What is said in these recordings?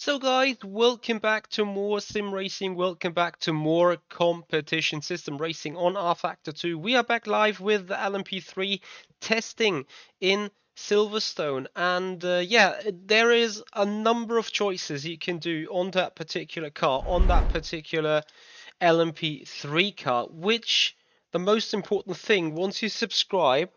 So guys, welcome back to more sim racing, welcome back to more competition system racing on rFactor 2. We are back live with the LMP3 testing in Silverstone, and yeah, there is a number of choices you can do on that particular car, on that particular LMP3 car, which the most important thing, once you subscribe,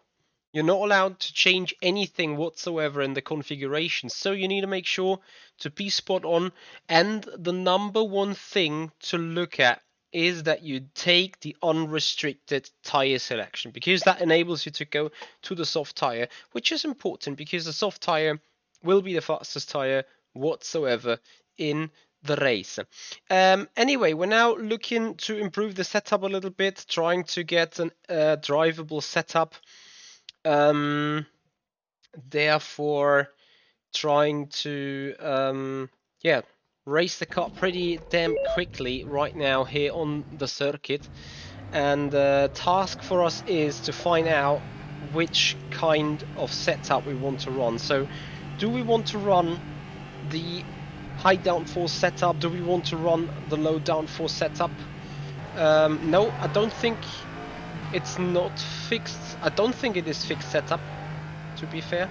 you're not allowed to change anything whatsoever in the configuration, so you need to make sure to be spot on. And the number one thing to look at is that you take the unrestricted tire selection, because that enables you to go to the soft tire, which is important because the soft tire will be the fastest tire whatsoever in the race. Anyway, we're now looking to improve the setup a little bit, trying to get a drivable setup. Therefore, trying to yeah, race the car pretty damn quickly right now here on the circuit. And the task for us is to find out which kind of setup we want to run. So, do we want to run the high downforce setup? Do we want to run the low downforce setup? No, I don't think it's not fixed. I don't think it is fixed setup, to be fair.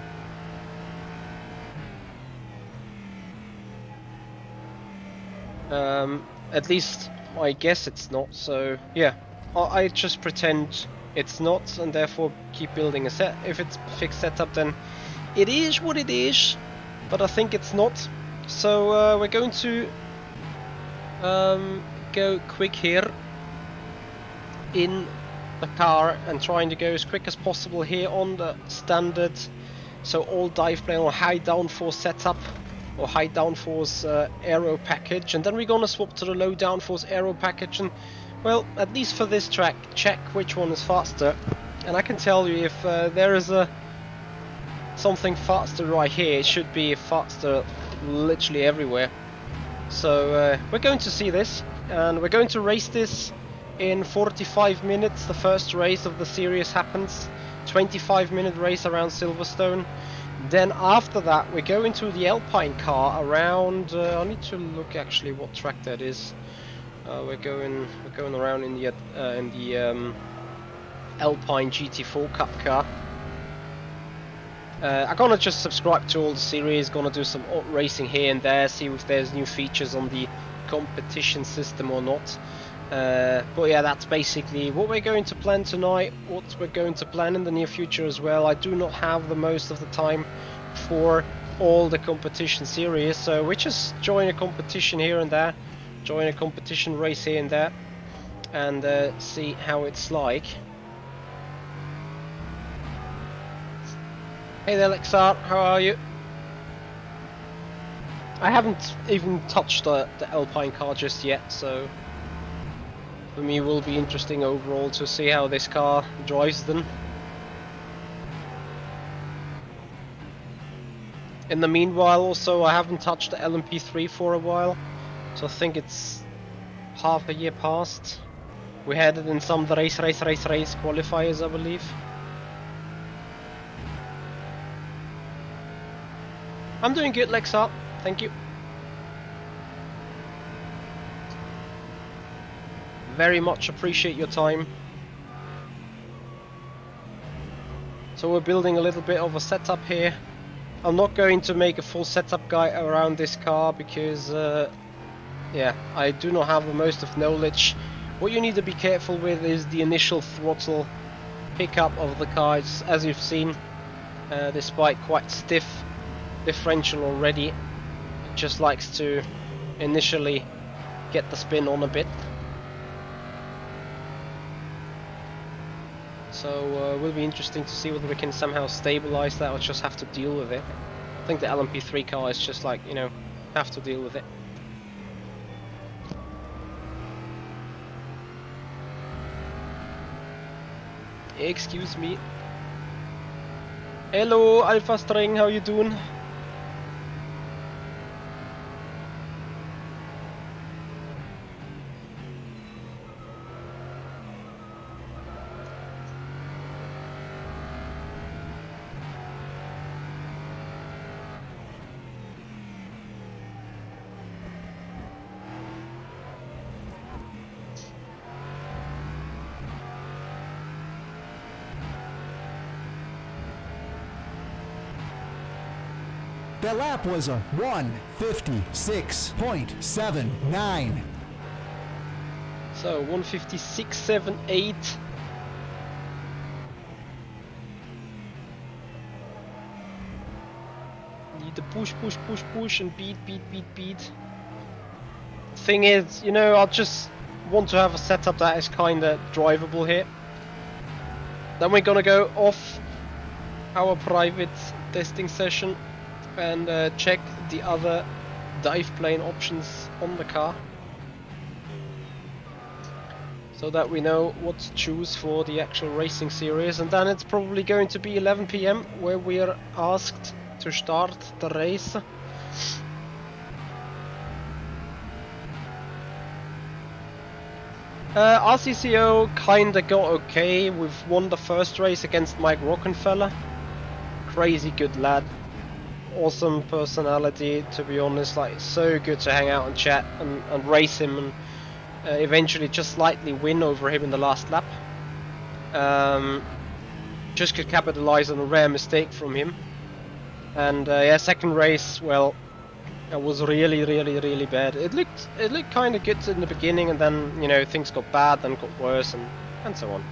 At least I guess it's not, so yeah, I just pretend it's not and therefore keep building a set. If it's fixed setup, then it is what it is, but I think it's not. So we're going to go quick here in the car and trying to go as quick as possible here on the standard, so all dive plane or high downforce setup or high downforce aero package, and then we're gonna swap to the low downforce aero package, and well, at least for this track, check which one is faster. And I can tell you, if there is something faster right here, it should be faster literally everywhere. So we're going to see this, and we're going to race this in 45 minutes. The first race of the series happens, 25-minute race around Silverstone. Then after that we go into the Alpine car around, I need to look actually what track that is. We're going around in the Alpine GT4 Cup car. I'm gonna just subscribe to all the series, gonna do some racing here and there, see if there's new features on the competition system or not. But yeah, that's basically what we're going to plan tonight, what we're going to plan in the near future as well. I do not have the most of the time for all the competition series, so we just join a competition here and there, join a competition race here and there, and see how it's like. Hey there, Lexar, how are you? I haven't even touched the Alpine car just yet, so for me it will be interesting overall to see how this car drives then. In the meanwhile also, I haven't touched the LMP3 for a while, so I think it's half a year past. We had it in some race qualifiers, I believe. I'm doing good, Lexa, thank you. Very much appreciate your time. So we're building a little bit of a setup here. I'm not going to make a full setup guide around this car because yeah, I do not have the most of knowledge. What you need to be careful with is the initial throttle pickup of the car. As you've seen, despite quite stiff differential already, it just likes to initially get the spin on a bit. So will be interesting to see whether we can somehow stabilize that or just have to deal with it. I think the LMP3 car is just like, you know, have to deal with it. Excuse me. Hello Alpha String, how you doing? That lap was a 1:56.79. So 1:56.78. Need to push, push, push, push, and beat. Thing is, you know, I just want to have a setup that is kinda drivable here. Then we're gonna go off our private testing session and check the other dive plane options on the car, so that we know what to choose for the actual racing series. And then it's probably going to be 11 PM where we are asked to start the race. RCCO kinda got okay. We've won the first race against Mike Rockenfeller. Crazy good lad. Awesome personality, to be honest. Like, so good to hang out and chat and race him, and eventually just slightly win over him in the last lap. Just could capitalize on a rare mistake from him. And yeah, second race, well, it was really bad. It looked kind of good in the beginning, and then, you know, things got bad, then got worse, and so on.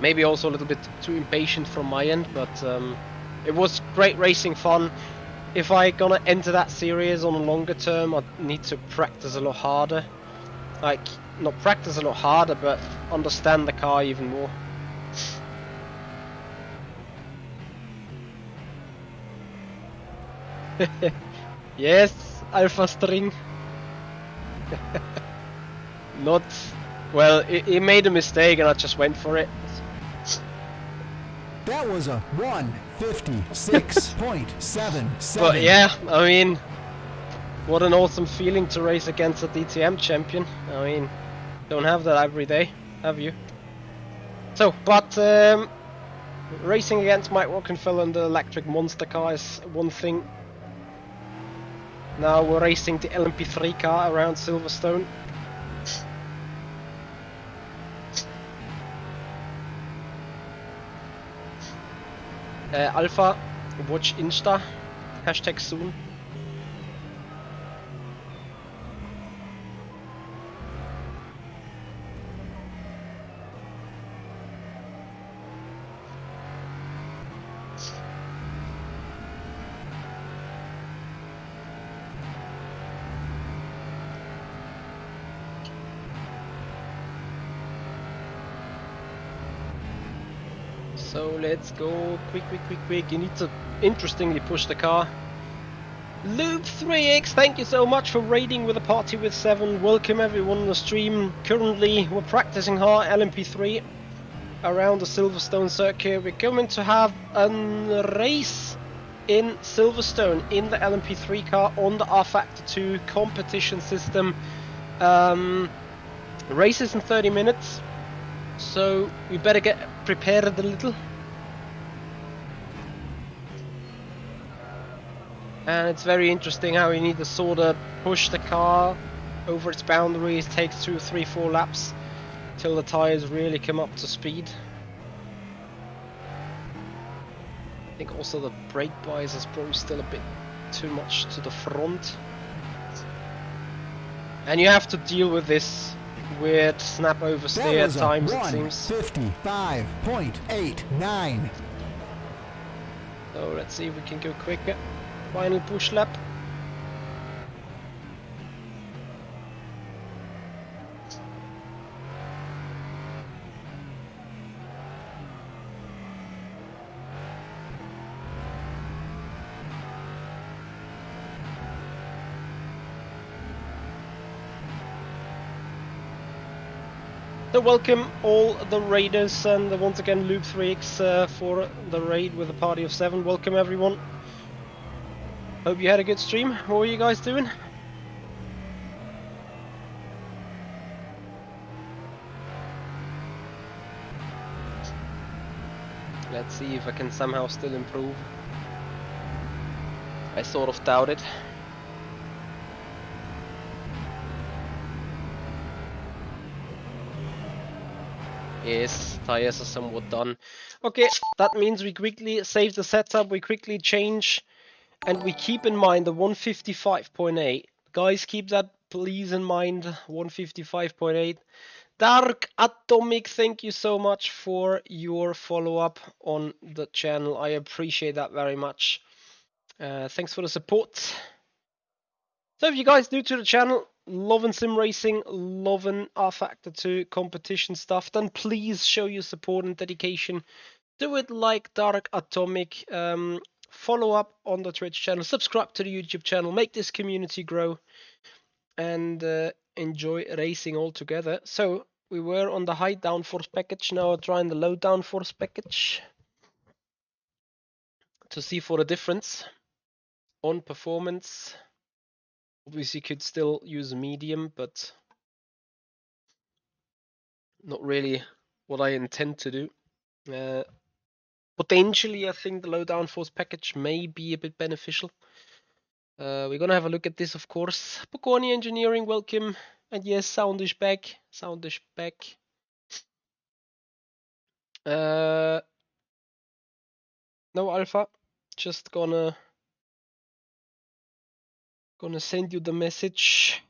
Maybe also a little bit too impatient from my end, but it was great racing fun. If I gonna enter that series on a longer term, I need to practice a lot harder. Like, not practice a lot harder, but understand the car even more. Yes, Alpha String. Not... Well, he made a mistake and I just went for it. That was a 1:56.77. But yeah, I mean, what an awesome feeling to race against a DTM champion. I mean, don't have that every day, have you? So, but racing against Mike Rockenfeller in the electric monster car is one thing. Now we're racing the LMP3 car around Silverstone. Alpha, watch Insta, #soon. So let's go quick. You need to interestingly push the car. Loop3X, thank you so much for raiding with a party with 7. Welcome everyone on the stream. Currently we're practicing hard LMP3 around the Silverstone circuit. We're going to have a race in Silverstone in the LMP3 car on the rFactor 2 competition system. Races in 30 minutes. So we better get prepared a little. And it's very interesting how you need to sort of push the car over its boundaries. It takes 2, 3, 4 laps till the tires really come up to speed. I think also the brake bias is probably still a bit too much to the front. And you have to deal with this weird snap oversteer at times, it seems. 55.89. So let's see if we can go quicker. Final push lap. So welcome all the raiders, and once again Loop3X for the raid with a party of 7. Welcome everyone. Hope you had a good stream. What were you guys doing? Let's see if I can somehow still improve. I sort of doubt it. Yes, tires are somewhat done. Okay, that means we quickly save the setup, we quickly change And we keep in mind the 155.8. Guys, keep that please in mind, 155.8. Dark Atomic, thank you so much for your follow-up on the channel. I appreciate that very much. Thanks for the support. So if you guys new to the channel, loving sim racing, loving rFactor 2 competition stuff, then please show your support and dedication. Do it like Dark Atomic. Follow up on the Twitch channel, subscribe to the YouTube channel, make this community grow, and enjoy racing all together. So we were on the high downforce package, now we're trying the low downforce package to see for the difference on performance. Obviously could still use medium, but not really what I intend to do. Potentially I think the low downforce package may be a bit beneficial. We're gonna have a look at this, of course. Bocconi Engineering, welcome. And yes, sound is back. Sound is back. No Alpha. Just gonna send you the message.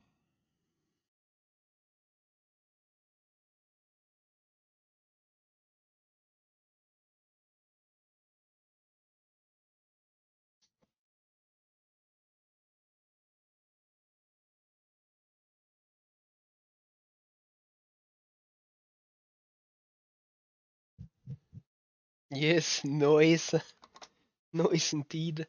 Yes, noise. Noise indeed.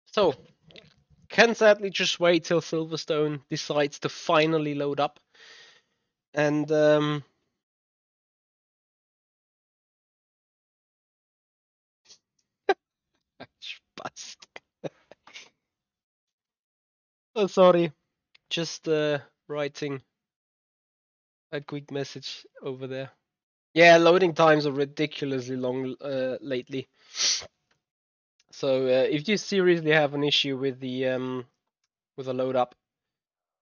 So, can sadly just wait till Silverstone decides to finally load up. And oh, sorry. Just writing a quick message over there. Yeah, loading times are ridiculously long lately. So if you seriously have an issue with the load up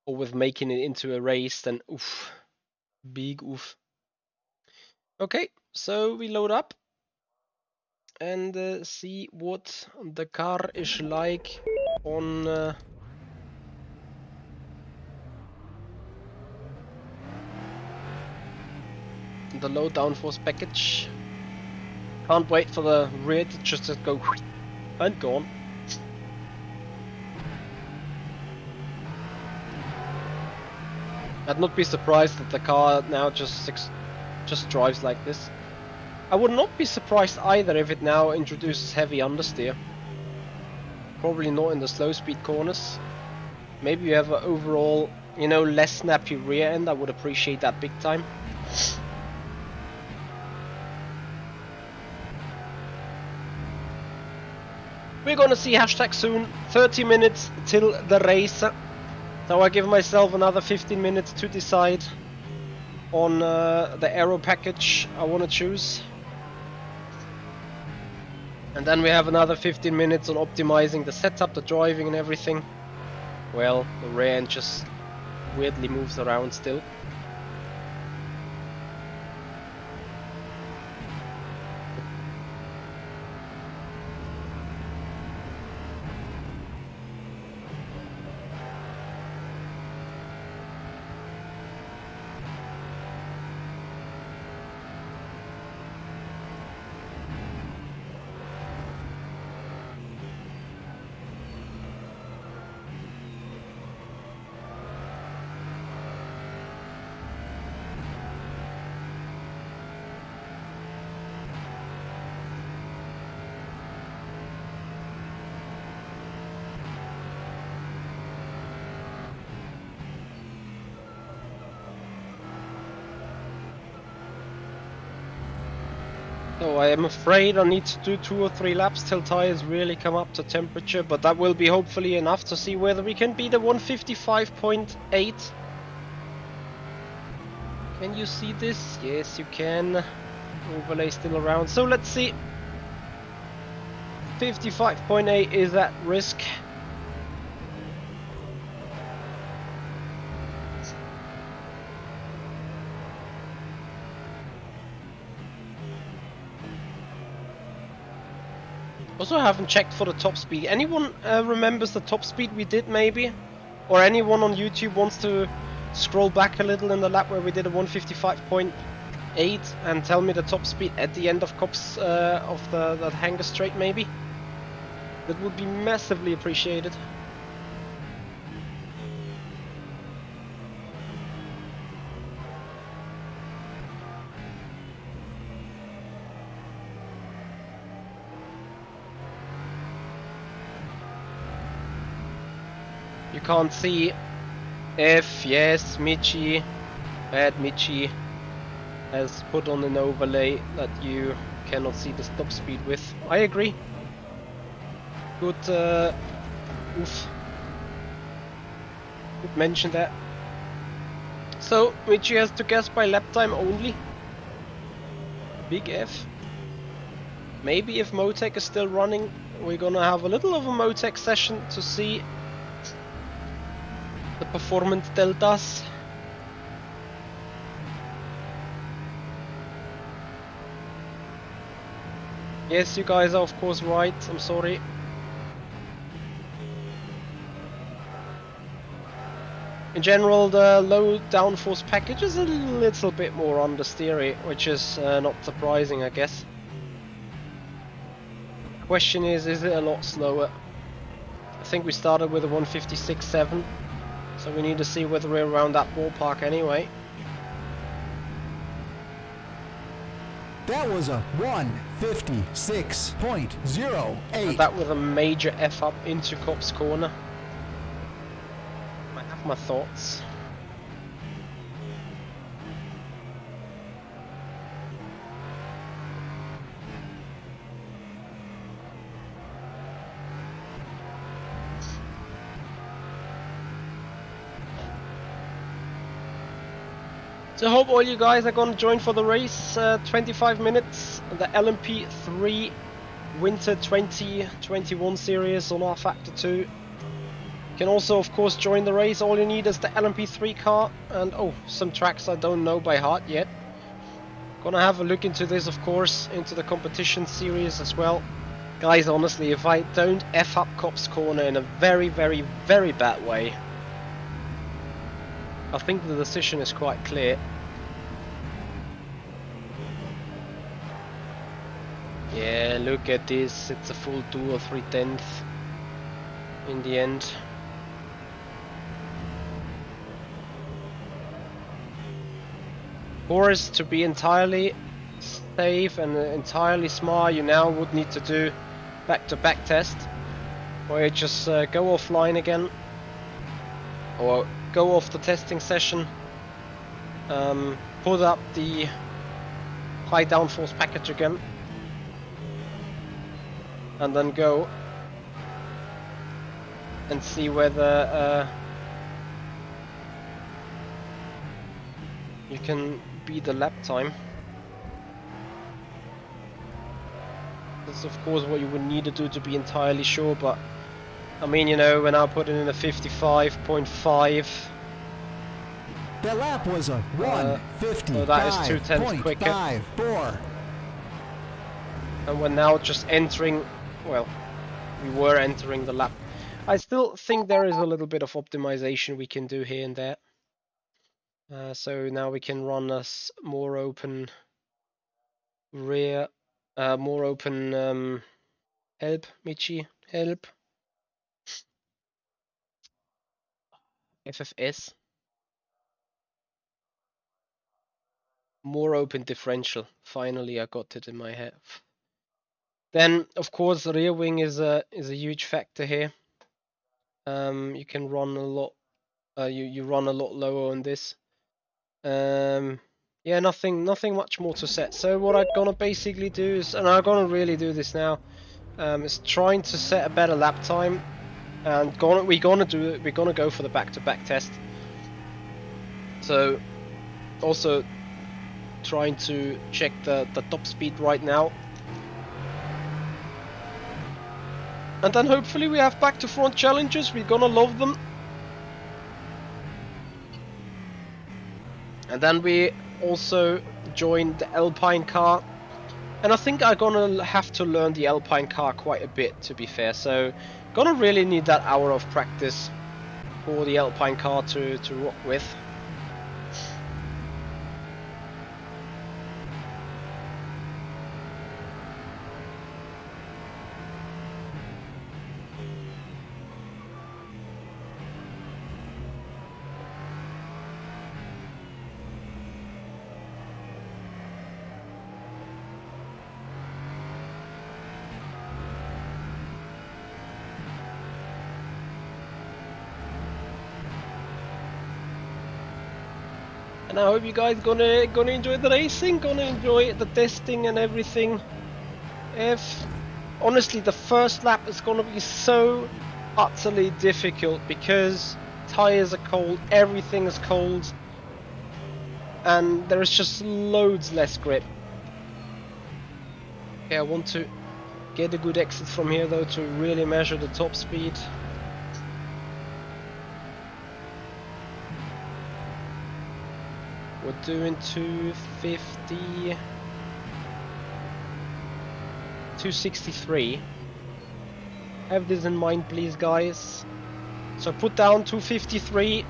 or with making it into a race, then oof, big oof. Okay, so we load up and see what the car is like on the low downforce package. Can't wait for the rear to just go and gone. I'd not be surprised that the car now just drives like this. I would not be surprised either if it now introduces heavy understeer. Probably not in the slow speed corners. Maybe you have an overall, you know, less snappy rear end. I would appreciate that big time. We're gonna see hashtag soon. 30 minutes till the race. So I give myself another 15 minutes to decide on the aero package I want to choose. And then we have another 15 minutes on optimizing the setup, the driving and everything. Well, the rear end just weirdly moves around still. So I am afraid I need to do 2 or 3 laps till tires really come up to temperature, but that will be hopefully enough to see whether we can beat the 155.8 Can you see this? Yes, you can. Overlay still around. So let's see. 55.8 is at risk. Also, I haven't checked for the top speed. Anyone remembers the top speed we did, maybe? Or anyone on YouTube wants to scroll back a little in the lap where we did a 155.8 and tell me the top speed at the end of Cops of that hanger straight, maybe? That would be massively appreciated. You can't see if, yes, Michi, bad Michi, has put on an overlay that you cannot see the stop speed with. I agree. Good, oof. Good mention that. So, Michi has to guess by lap time only. Big F. Maybe if Motec is still running, we're gonna have a little of a Motec session to see the performance deltas. Yes, you guys are of course right, I'm sorry. In general, the low downforce package is a little bit more understeery, which is not surprising, I guess. The question is it a lot slower? I think we started with a 156.7. So we need to see whether we're around that ballpark anyway. That was a 156.08. And that with a major F up into Cop's corner. I have my thoughts. So I hope all you guys are going to join for the race. 25 minutes, the LMP3 Winter 2021 series on rFactor 2. You can also of course join the race. All you need is the LMP3 car and some tracks I don't know by heart yet. Gonna have a look into this of course, into the competition series as well. Guys, honestly, if I don't F up Cop's corner in a very bad way, I think the decision is quite clear. Yeah, look at this, it's a full 2 or 3/10 in the end. Of course, to be entirely safe and entirely smart, you now would need to do back-to-back test, or you just go offline again, or go off the testing session, put up the high downforce package again, and then go and see whether you can beat the lap time. That's of course what you would need to do to be entirely sure, but I mean, you know, when I put in a 55.5, the lap was a 155.54. so that is 2/10 quicker. And we're now just entering, well, we were entering the lap. I still think there is a little bit of optimization we can do here and there. So now we can run a more open rear, more open help, Michi, help. FFS. More open differential. Finally, I got it in my head. Then, of course, the rear wing is a huge factor here. You can run a lot. You run a lot lower on this. Yeah, nothing much more to set. So what I'm gonna basically do is, and I'm gonna really do this now, is trying to set a better lap time, and we're gonna go for the back-to-back test. So also trying to check the top speed right now. And then hopefully we have back to front challenges. We're gonna love them. And then we also joined the Alpine car. And I think I'm gonna have to learn the Alpine car quite a bit, to be fair. So gonna really need that hour of practice for the Alpine car to rock with. And I hope you guys gonna enjoy the racing, gonna enjoy the testing and everything. Honestly, the first lap is gonna be so utterly difficult because tires are cold, everything is cold, and there is just loads less grip. Okay, I want to get a good exit from here though to really measure the top speed. We're doing 250, 263. Have this in mind, please, guys. So put down 253,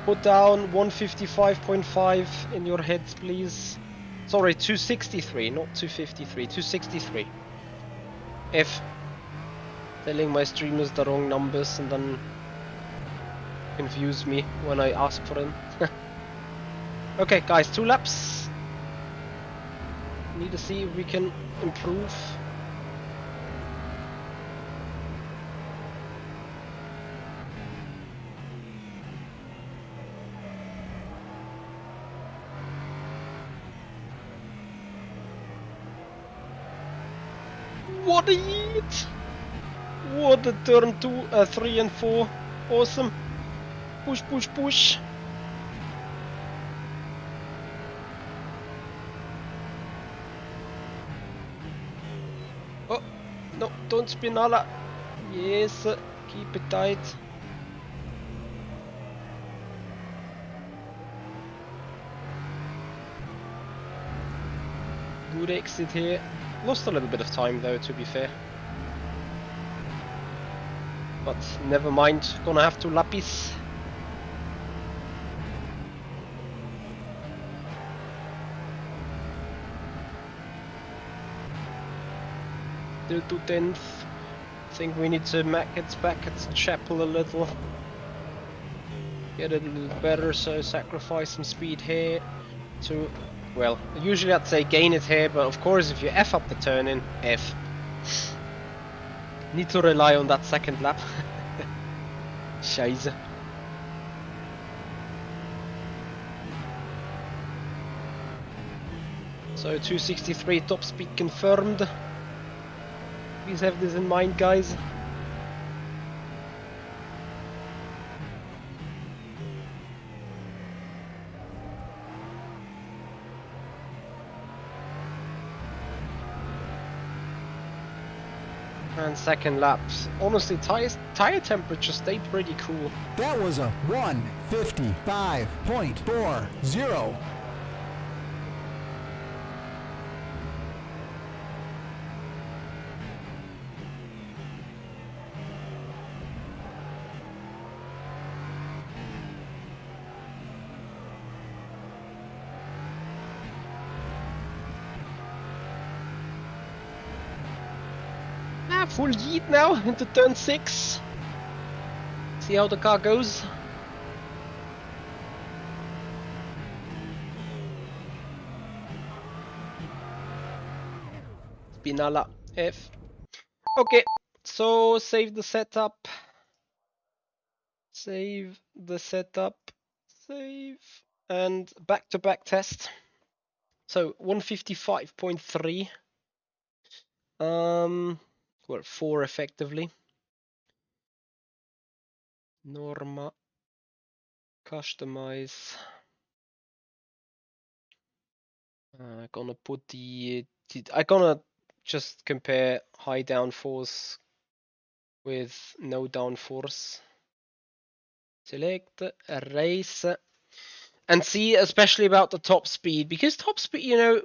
put down 155.5 in your heads, please. Sorry, 263, not 253, 263. If telling my streamers the wrong numbers and then confuse me when I ask for them. Okay, guys, 2 laps. Need to see if we can improve. What a yeet! What a turn 3 and 4. Awesome. Push, push, push. Oh, no, don't spin Ala. Yes, keep it tight. Good exit here. Lost a little bit of time though, to be fair. But never mind, gonna have to lapis. Still 2/10. Think we need to get back at Chapel a little. Get it a little better, so sacrifice some speed here to, well, usually I'd say gain it here, but of course if you F up the turn in, F. Need to rely on that second lap. Scheiße. So 263 top speed confirmed. Please have this in mind, guys. And second laps. Honestly, tire temperature stayed pretty cool. That was a 155.40. Full yeet now into turn 6. See how the car goes. Spinala F. Okay, so save the setup. Save the setup. Save. And back-to-back test. So 155.3. Well, 4 effectively. Norma. Customize. Gonna put I'm gonna just compare high downforce with no downforce. Select race and see especially about the top speed, because top speed, you know,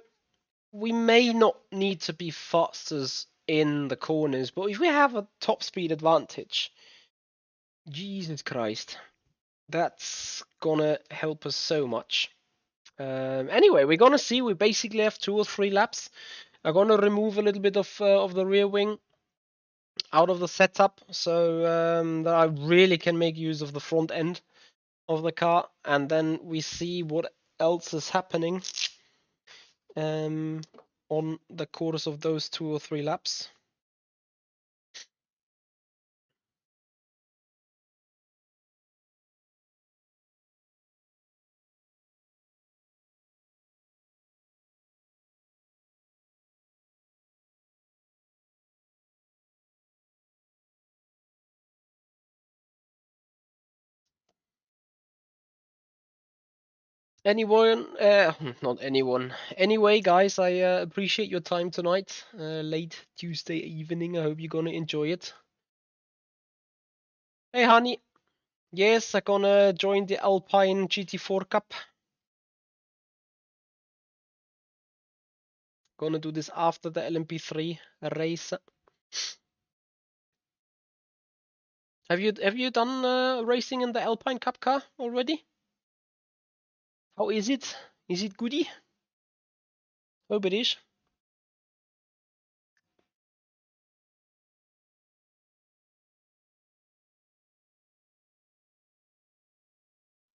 we may not need to be fastest in the corners, but if we have a top speed advantage, Jesus Christ, that's gonna help us so much. Anyway, we're gonna see. We basically have 2 or 3 laps. I'm gonna remove a little bit of the rear wing out of the setup, so that I really can make use of the front end of the car, and then we see what else is happening on the course of those 2 or 3 laps. Anyone, not anyone. Anyway, guys, I appreciate your time tonight. Late Tuesday evening. I hope you're gonna enjoy it. Hey, honey. Yes, I'm gonna join the Alpine GT4 Cup. Gonna do this after the LMP3 race. Have you done racing in the Alpine Cup car already? How is it? Is it goody? Hope it is.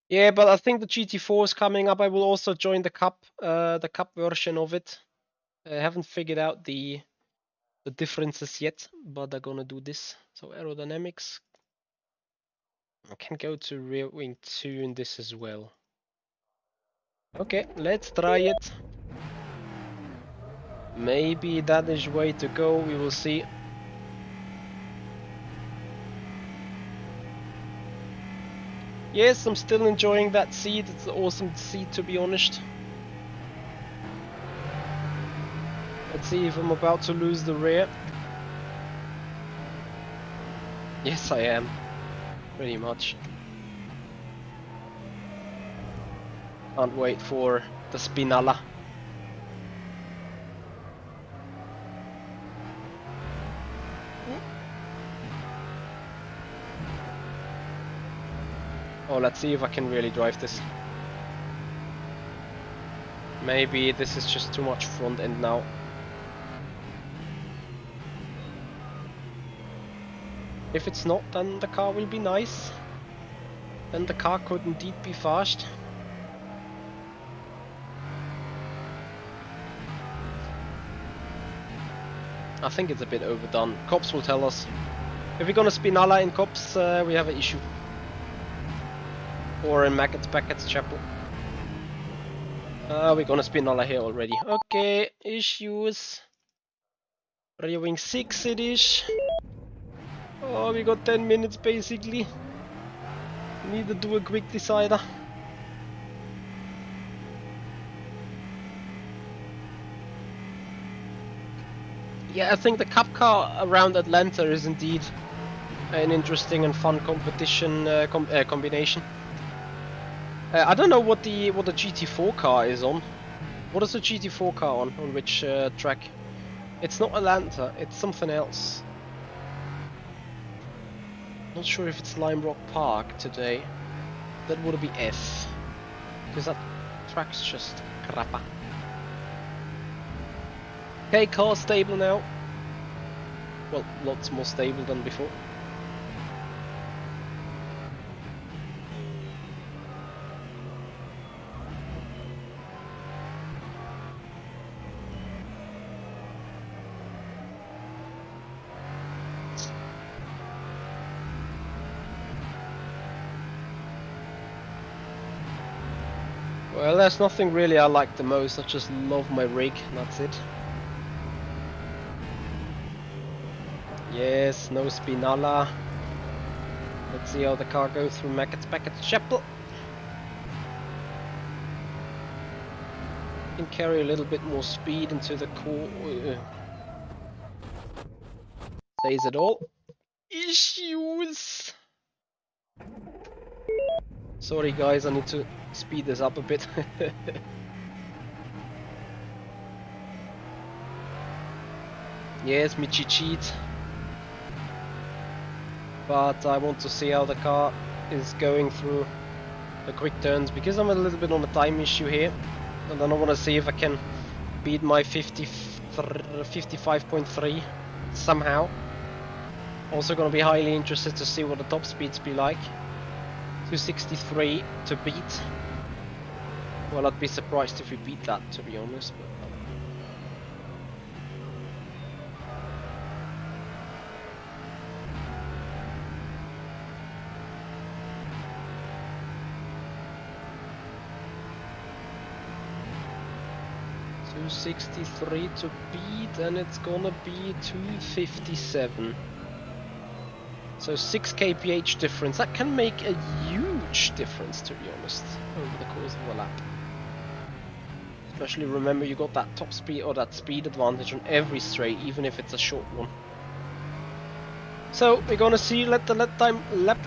Yeah, but I think the GT4 is coming up. I will also join the cup version of it. I haven't figured out the differences yet, but I'm gonna do this. So aerodynamics. I can go to rear wing 2 in this as well. Okay, let's try it. Maybe that is way to go, we will see. Yes, I'm still enjoying that seat. It's an awesome seat, to be honest. Let's see if I'm about to lose the rear. Yes, I am. Pretty much. Can't wait for the Spinalla. Oh, let's see if I can really drive this. Maybe this is just too much front end now. If it's not, then the car will be nice. Then the car could indeed be fast. I think it's a bit overdone. Cops will tell us. If we're gonna Spinalla in Cops, we have an issue. Or in Beckett's Chapel. We're gonna Spinalla here already. Okay, issues. Rear wing 6 it is. Oh, we got 10 minutes basically. Need to do a quick decider. Yeah, I think the Cup car around Atlanta is indeed an interesting and fun competition combination. I don't know what the GT4 car is on. What is the GT4 car on? On which track? It's not Atlanta. It's something else. Not sure if it's Lime Rock Park today. That would be F, because that track's just crappa. Okay, car's stable now. Well, lots more stable than before. Well, there's nothing really I like the most. I just love my rig, and that's it. Yes, no Spinalla. Let's see how the car goes through Beckett's Chapel. Can carry a little bit more speed into the core. Says it all. Issues! Sorry guys, I need to speed this up a bit. Yes, me cheat. But I want to see how the car is going through the quick turns because I'm a little bit on a time issue here. And then I want to see if I can beat my 55.3 somehow. Also going to be highly interested to see what the top speeds be like. 263 to beat. Well, I'd be surprised if we beat that, to be honest. But 263 to beat, and it's gonna be 257. So 6 kph difference. That can make a huge difference, to be honest, over the course of a lap. Especially remember you got that top speed or that speed advantage on every straight, even if it's a short one. So we're gonna see, let the lap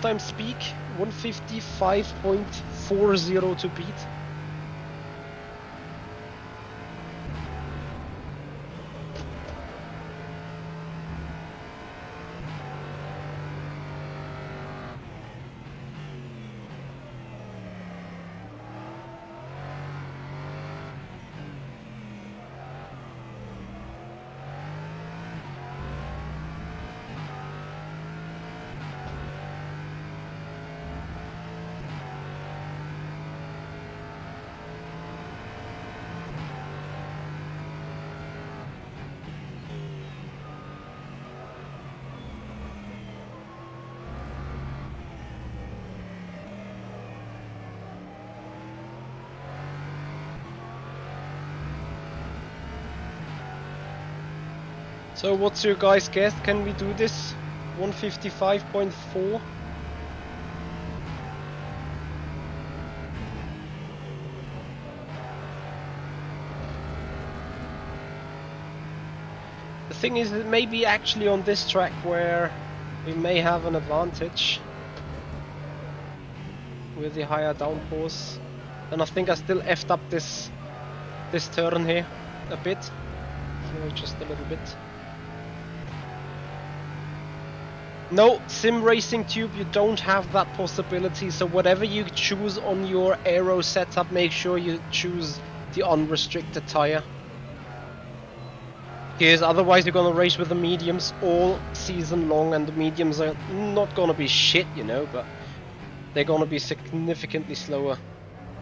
time speak. 155.40 to beat. So what's your guys' guess? Can we do this? 155.4? The thing is, it may be actually on this track where we may have an advantage with the higher downforce. And I think I still effed up this turn here a bit. Just a little bit. No, sim racing tube, you don't have that possibility, so whatever you choose on your aero setup, make sure you choose the unrestricted tire. Because otherwise you're gonna race with the mediums all season long, and the mediums are not gonna be shit, you know, but they're gonna be significantly slower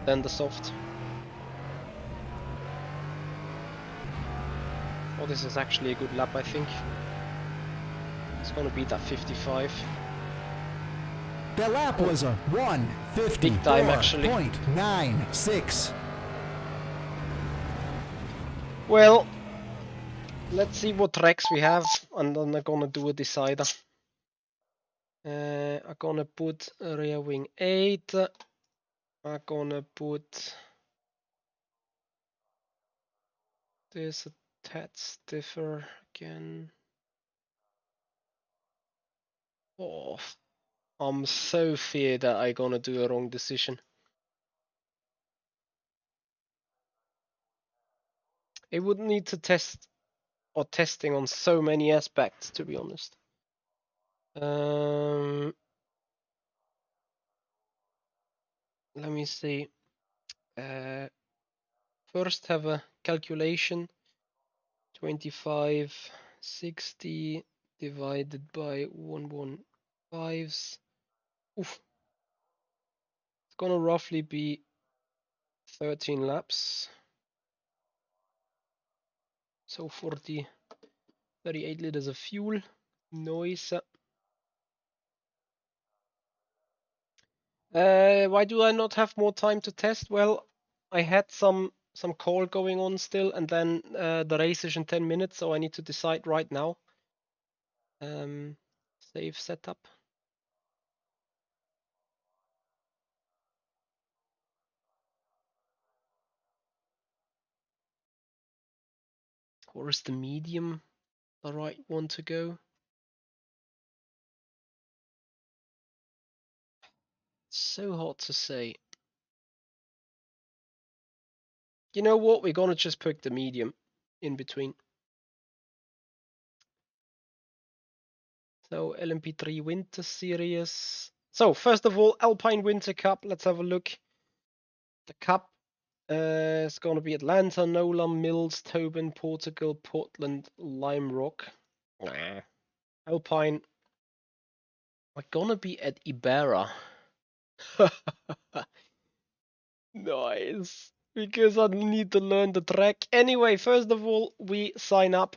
than the soft. Oh, this is actually a good lap, I think. It's gonna beat that 55. The lap was a 1:54.96. Well, let's see what tracks we have, and then I'm gonna do a decider. I'm gonna put rear wing 8. I'm gonna put this a tad stiffer again. Oh, I'm so fear that I'm gonna do a wrong decision. It would need to testing on so many aspects, to be honest. Let me see. First have a calculation. 2560 divided by 115s. Oof. It's gonna roughly be 13 laps. So 38 liters of fuel. Noise. Why do I not have more time to test? Well, I had some call going on still, and then the race is in 10 minutes, so I need to decide right now. Save setup. Or is the medium the right one to go? So hard to say. You know what? We're gonna just pick the medium in between. So LMP3 Winter Series. So first of all, Alpine Winter Cup. Let's have a look. The Cup is gonna be Atlanta, Nola, Mills, Tobin, Portugal, Portland, Lime Rock. Nah. Alpine. We're gonna be at Ibarra. Nice. Because I need to learn the track. Anyway, first of all, we sign up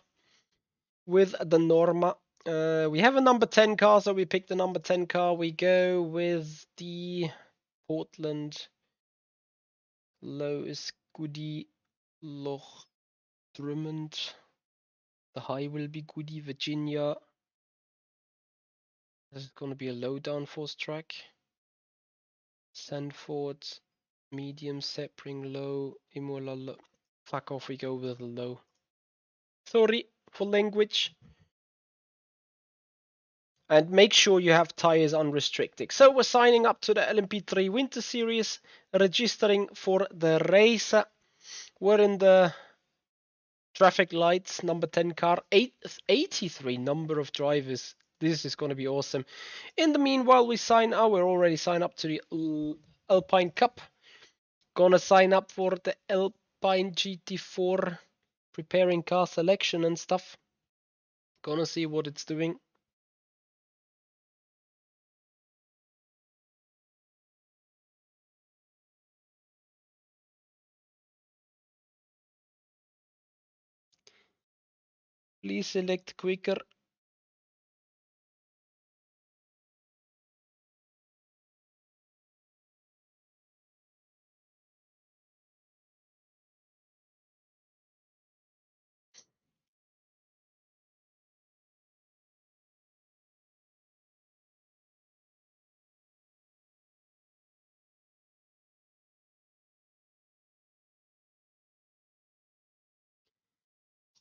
with the Norma. We have a number 10 car, so we pick the number 10 car. We go with the Portland Low Goody Loch Drummond. The high will be Goody Virginia. This is going to be a low downforce track. Sanford, medium, Sebring low, Imola low. Fuck off, we go with low. Sorry for language. And make sure you have tires unrestricted. So we're signing up to the LMP3 Winter Series, registering for the race. We're in the traffic lights, number 10 car, 83 number of drivers. This is going to be awesome. In the meanwhile, we're already signed up to the Alpine Cup. Gonna sign up for the Alpine GT4, preparing car selection and stuff. Gonna see what it's doing. Please select quicker.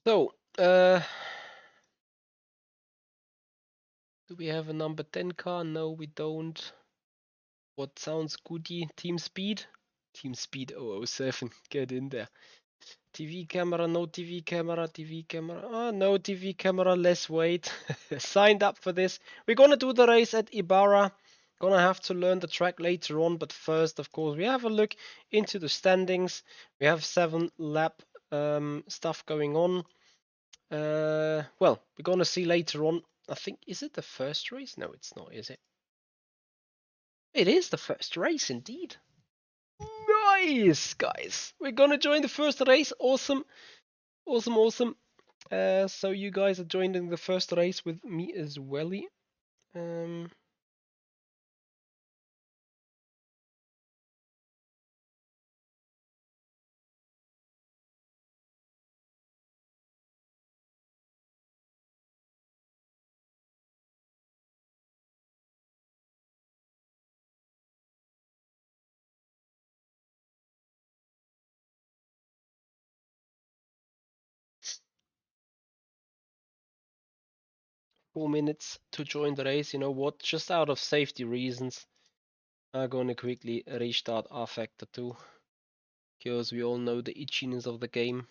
So, do we have a number 10 car? No, we don't. What sounds goody? Team Speed? Team Speed 007. Get in there. TV camera, no TV camera, TV camera. Oh, no TV camera, let's wait. Signed up for this. We're gonna do the race at Ibarra. Gonna have to learn the track later on, but first, of course, we have a look into the standings. We have 7 lap stuff going on. Well, we're gonna see later on. I think, is it the first race? No, it's not, is it? It is the first race, indeed. Nice, guys. We're gonna join the first race. Awesome, awesome, awesome. So you guys are joining the first race with me as well. 4 minutes to join the race. You know what? Just out of safety reasons, I'm gonna quickly restart rFactor 2 because we all know the itchiness of the game.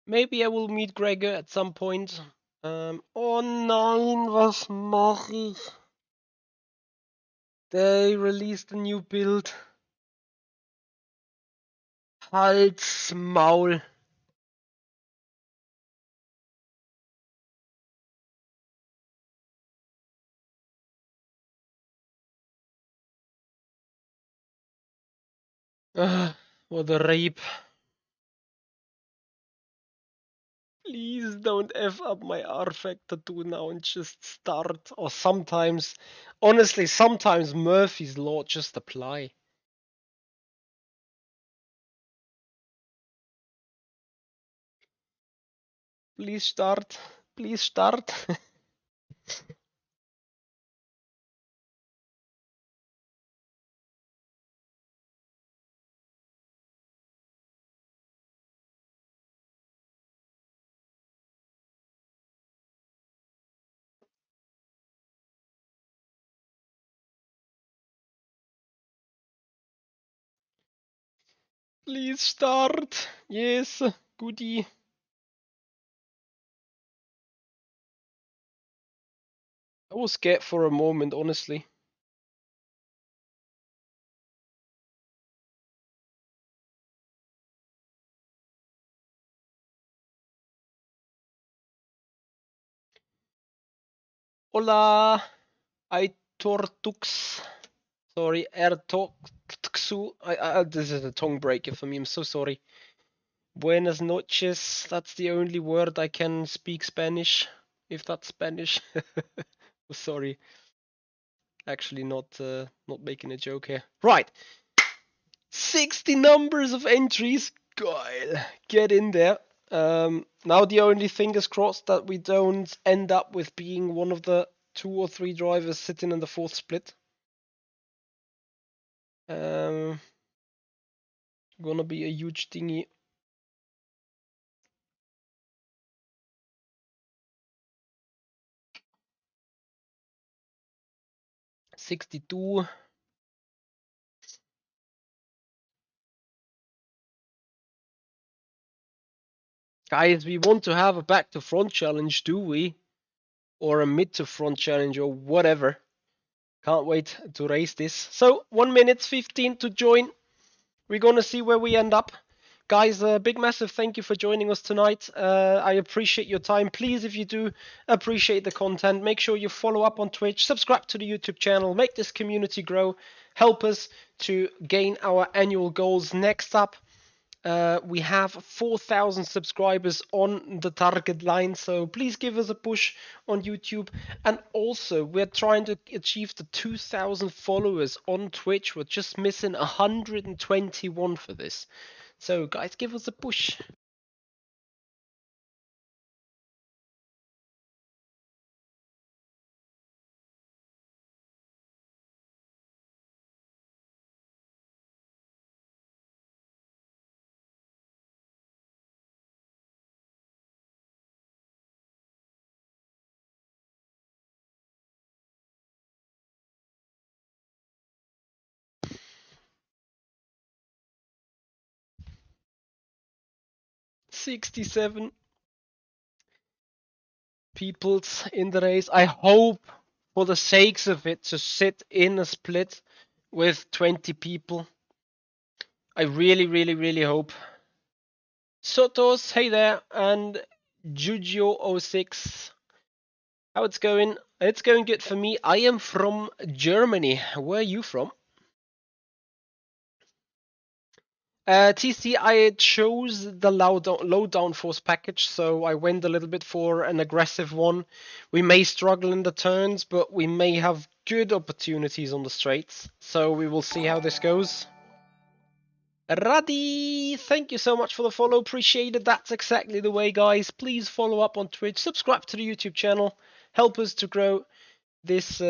Maybe I will meet Gregor at some point. Oh nein, was mache ich? They released a new build. Halt's Maul. What a rape. Please don't F up my rFactor 2 now and just start. Or sometimes, honestly, sometimes Murphy's Law just apply. Please start. Please start. Please start. Yes, goodie. I was scared for a moment, honestly. Hola, Aitortux. Sorry, Ertokxu. This is a tongue breaker for me. I'm so sorry. Buenas noches. That's the only word I can speak Spanish. If that's Spanish. Sorry. Actually, not making a joke here. Right. 60 numbers of entries. Geil. Get in there. Now the only fingers crossed that we don't end up with being one of the 2 or 3 drivers sitting in the 4th split. Gonna be a huge thingy. $62. Guys, we want to have a back to front challenge, do we? Or a mid to front challenge or whatever. Can't wait to race this. So 1 minute 15 to join. We're gonna see where we end up. Guys, a big massive thank you for joining us tonight. I appreciate your time. Please, if you do appreciate the content, make sure you follow up on Twitch, subscribe to the YouTube channel, make this community grow, help us to gain our annual goals. Next up, we have 4,000 subscribers on the target line, so please give us a push on YouTube. And also, we're trying to achieve the 2,000 followers on Twitch. We're just missing 121 for this. So, guys, give us a push. $67 peoples in the race. I hope, for the sakes of it, to sit in a split with 20 people. I really, really, really hope. Sotos, hey there, and Jujo06. How it's going? It's going good for me. I am from Germany. Where are you from? TC, I chose the low downforce package, so I went a little bit for an aggressive one. We may struggle in the turns, but we may have good opportunities on the straights. So we will see how this goes. Ruddy, thank you so much for the follow. Appreciate it. That's exactly the way, guys. Please follow up on Twitch, subscribe to the YouTube channel, help us to grow this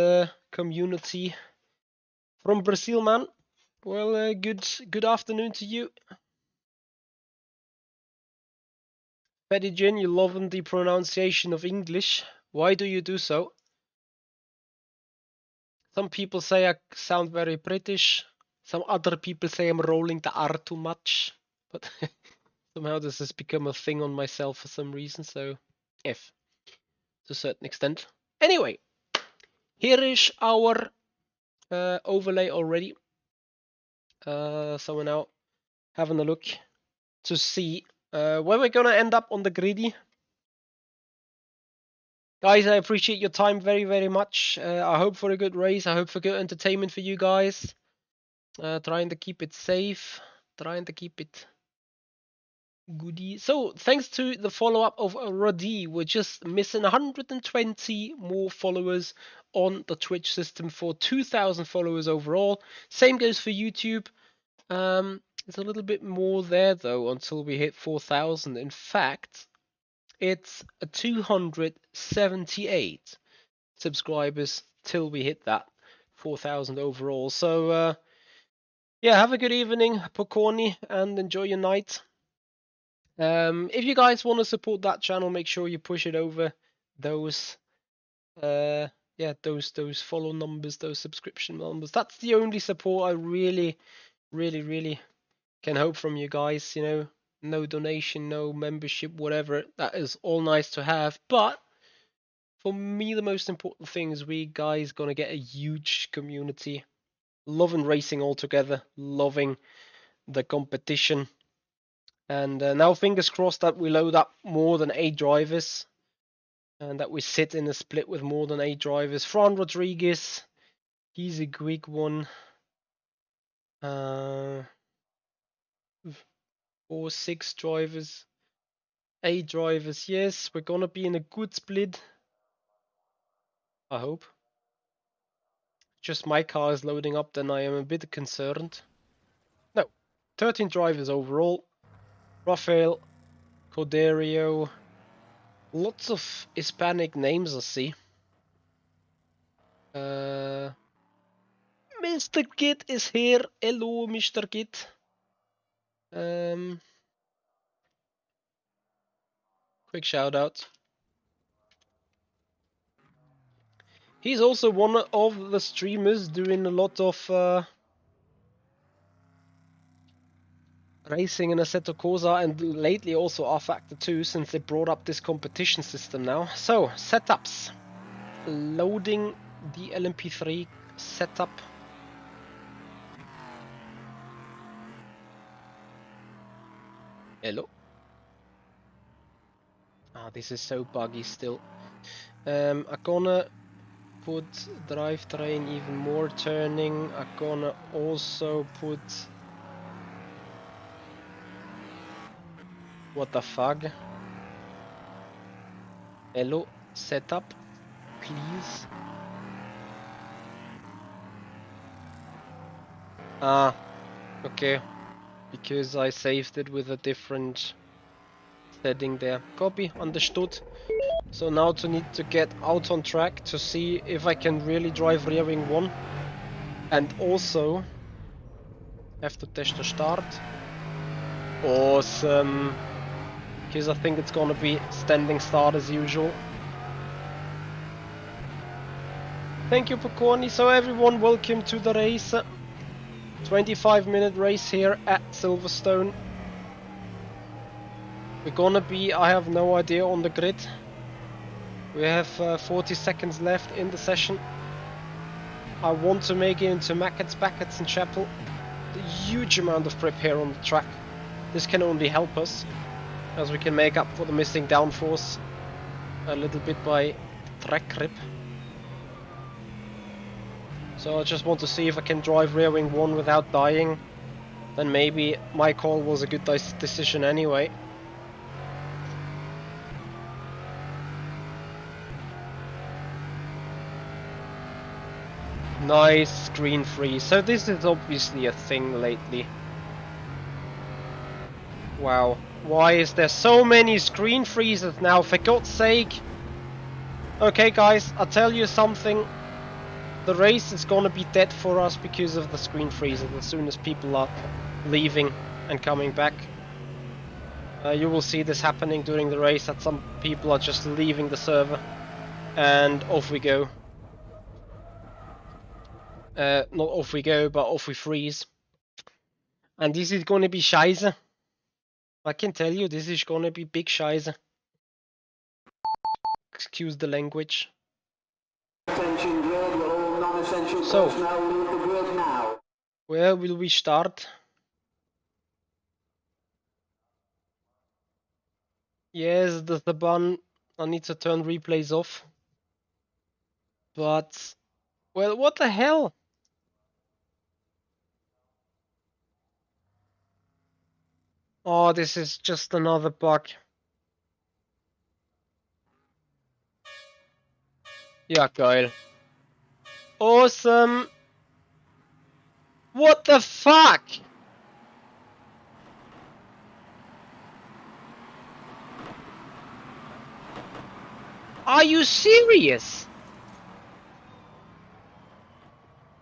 community. From Brazil, man. Well, good afternoon to you. Betty Jin, you loving the pronunciation of English. Why do you do so? Some people say I sound very British. Some other people say I'm rolling the R too much. But somehow this has become a thing on myself for some reason, so if to a certain extent. Anyway, here is our overlay already. So we're now having a look to see where we're gonna end up on the griddy. Guys, I appreciate your time very, very much. I hope for a good race. I hope for good entertainment for you guys. Trying to keep it safe. Trying to keep it goody. So, thanks to the follow-up of Roddy, we're just missing 120 more followers on the Twitch system for 2,000 followers overall. Same goes for YouTube. It's a little bit more there, though, until we hit 4,000. In fact, it's 278 subscribers till we hit that 4,000 overall. So, yeah, have a good evening, Poconi, and enjoy your night. If you guys want to support that channel, make sure you push it over those, those follow numbers, those subscription numbers. That's the only support I really can hope from you guys, you know, no donation, no membership, whatever. That is all nice to have, but for me, the most important thing is we guys gonna get a huge community, loving racing altogether, loving the competition, and now fingers crossed that we load up more than 8 drivers, and that we sit in a split with more than 8 drivers. Fran Rodriguez, he's a quick one. 4, 6 drivers, 8 drivers. Yes, we're gonna be in a good split. I hope. Just my car is loading up, then I am a bit concerned. No, 13 drivers overall. Rafael, Corderio, lots of Hispanic names I see. Mr. Kit is here. Hello, Mr. Kit. Quick shout out. He's also one of the streamers doing a lot of racing in Assetto Corsa, and lately also rFactor 2, since they brought up this competition system now. So, setups. Loading the LMP3 setup. Hello. Ah, this is so buggy still. I'm gonna put drivetrain even more turning. I'm gonna also put... What the fuck? Hello, setup, please. Ah, okay. Because I saved it with a different setting there. Copy, understood. So now to need to get out on track to see if I can really drive rear wing 1. And also have to test the start. Awesome. Because I think it's gonna be standing start as usual. Thank you, Poconi. So everyone, welcome to the race. 25-minute race here at Silverstone. We're gonna be, I have no idea, on the grid. We have 40 seconds left in the session. I want to make it into Mackett's, Beckett's and Chapel. A huge amount of prep here on the track. This can only help us, as we can make up for the missing downforce a little bit by track grip. So I just want to see if I can drive rear wing 1 without dying. Then maybe my call was a good decision anyway. Nice screen freeze. So this is obviously a thing lately. Wow. Why is there so many screen freezes now, for God's sake? Okay guys, I'll tell you something. The race is gonna be dead for us because of the screen freezes as soon as people are leaving and coming back. You will see this happening during the race, that some people are just leaving the server. And off we go. Not off we go, but off we freeze. And this is gonna be scheiße. I can tell you, this is gonna be big scheiße. Excuse the language. Attention grid, will all non-essential So, personnel leave the grid now. where will we start? Yes, the button. I need to turn replays off. But, well, what the hell? Oh, this is just another bug. Ja, geil. Awesome. What the fuck? Are you serious?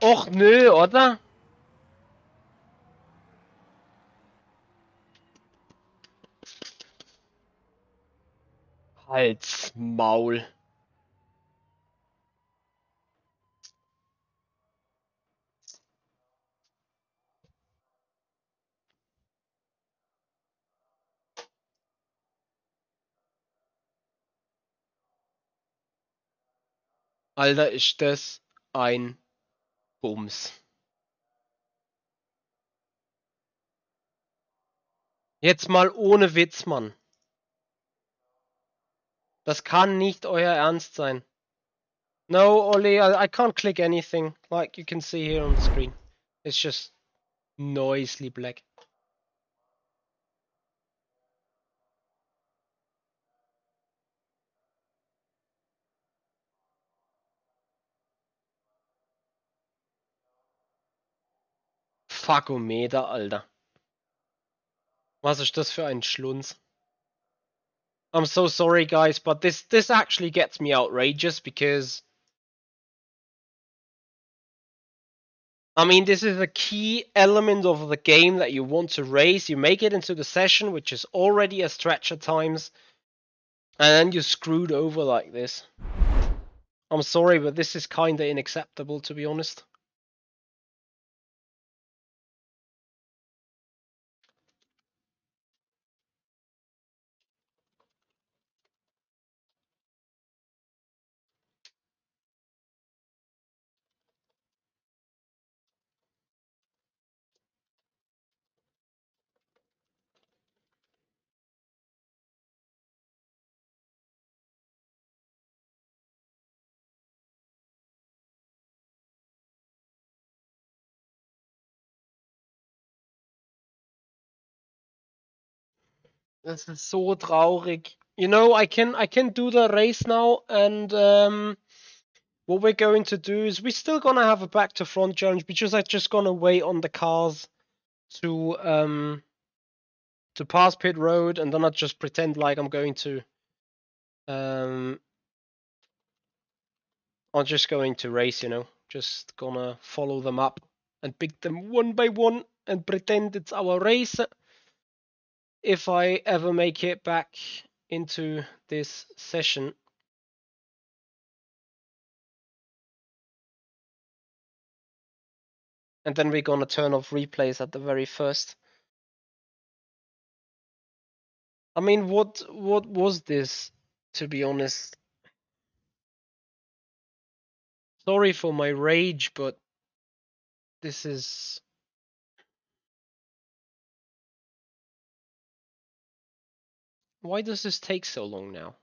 Och nö, oder? Halt's Maul. Alter, ist das ein Bums. Jetzt mal ohne Witz, Mann. Das kann nicht euer Ernst sein. No, Ollie, I can't click anything, like you can see here on the screen. It's just noisily black. Fuckometer, Alter. Was ist das für ein Schlunz? I'm so sorry, guys, but this actually gets me outrageous because I mean, this is a key element of the game that you want to raise. You make it into the session, which is already a stretch at times, and then you're screwed over like this. I'm sorry, but this is kinda unacceptable, to be honest. Das ist so traurig. You know, I can do the race now, and what we're going to do is we're still gonna have a back to front challenge because I'm just gonna wait on the cars to pass pit road, and then I just pretend like I'm going to I'm just going to race, you know, just gonna follow them up and pick them one by one and pretend it's our race. If I ever make it back into this session. And then we're gonna turn off replays at the very first. I mean, what was this, to be honest? Sorry for my rage, but this is... Why does this take so long now?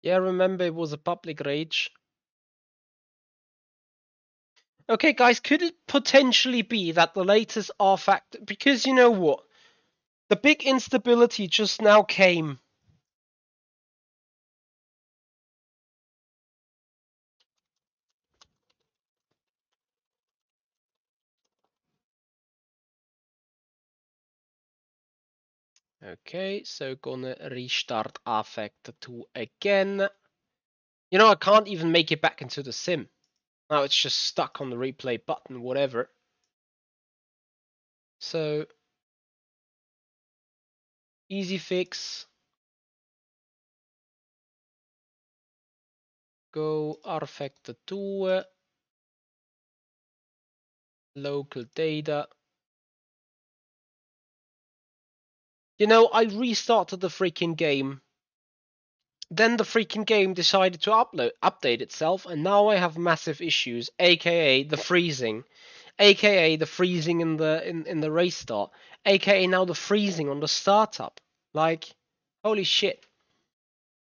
Yeah, remember it was a public rage. Okay, guys, could it potentially be that the latest rFactor... Because you know what? The big instability just now came. Okay, so gonna restart rFactor 2 again. You know, I can't even make it back into the sim. Now it's just stuck on the replay button, whatever. So, easy fix. Go rFactor 2, local data. You know, I restarted the freaking game. Then the freaking game decided to update itself, and now I have massive issues, aka the freezing, aka the freezing in the race start, aka now the freezing on the startup. Like, holy shit.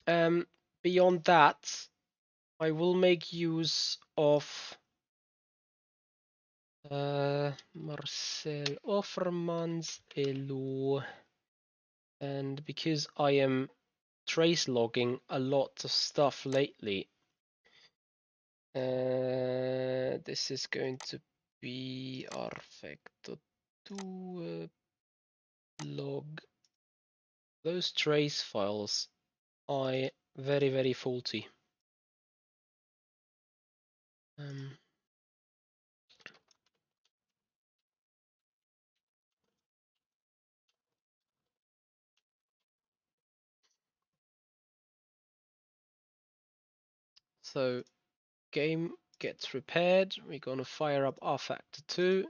Beyond that, I will make use of Marcel Offermans Elo, and because I am trace logging a lot of stuff lately, this is going to be rFactor 2 log. Those trace files are very faulty. So game gets repaired. We're gonna fire up rFactor 2.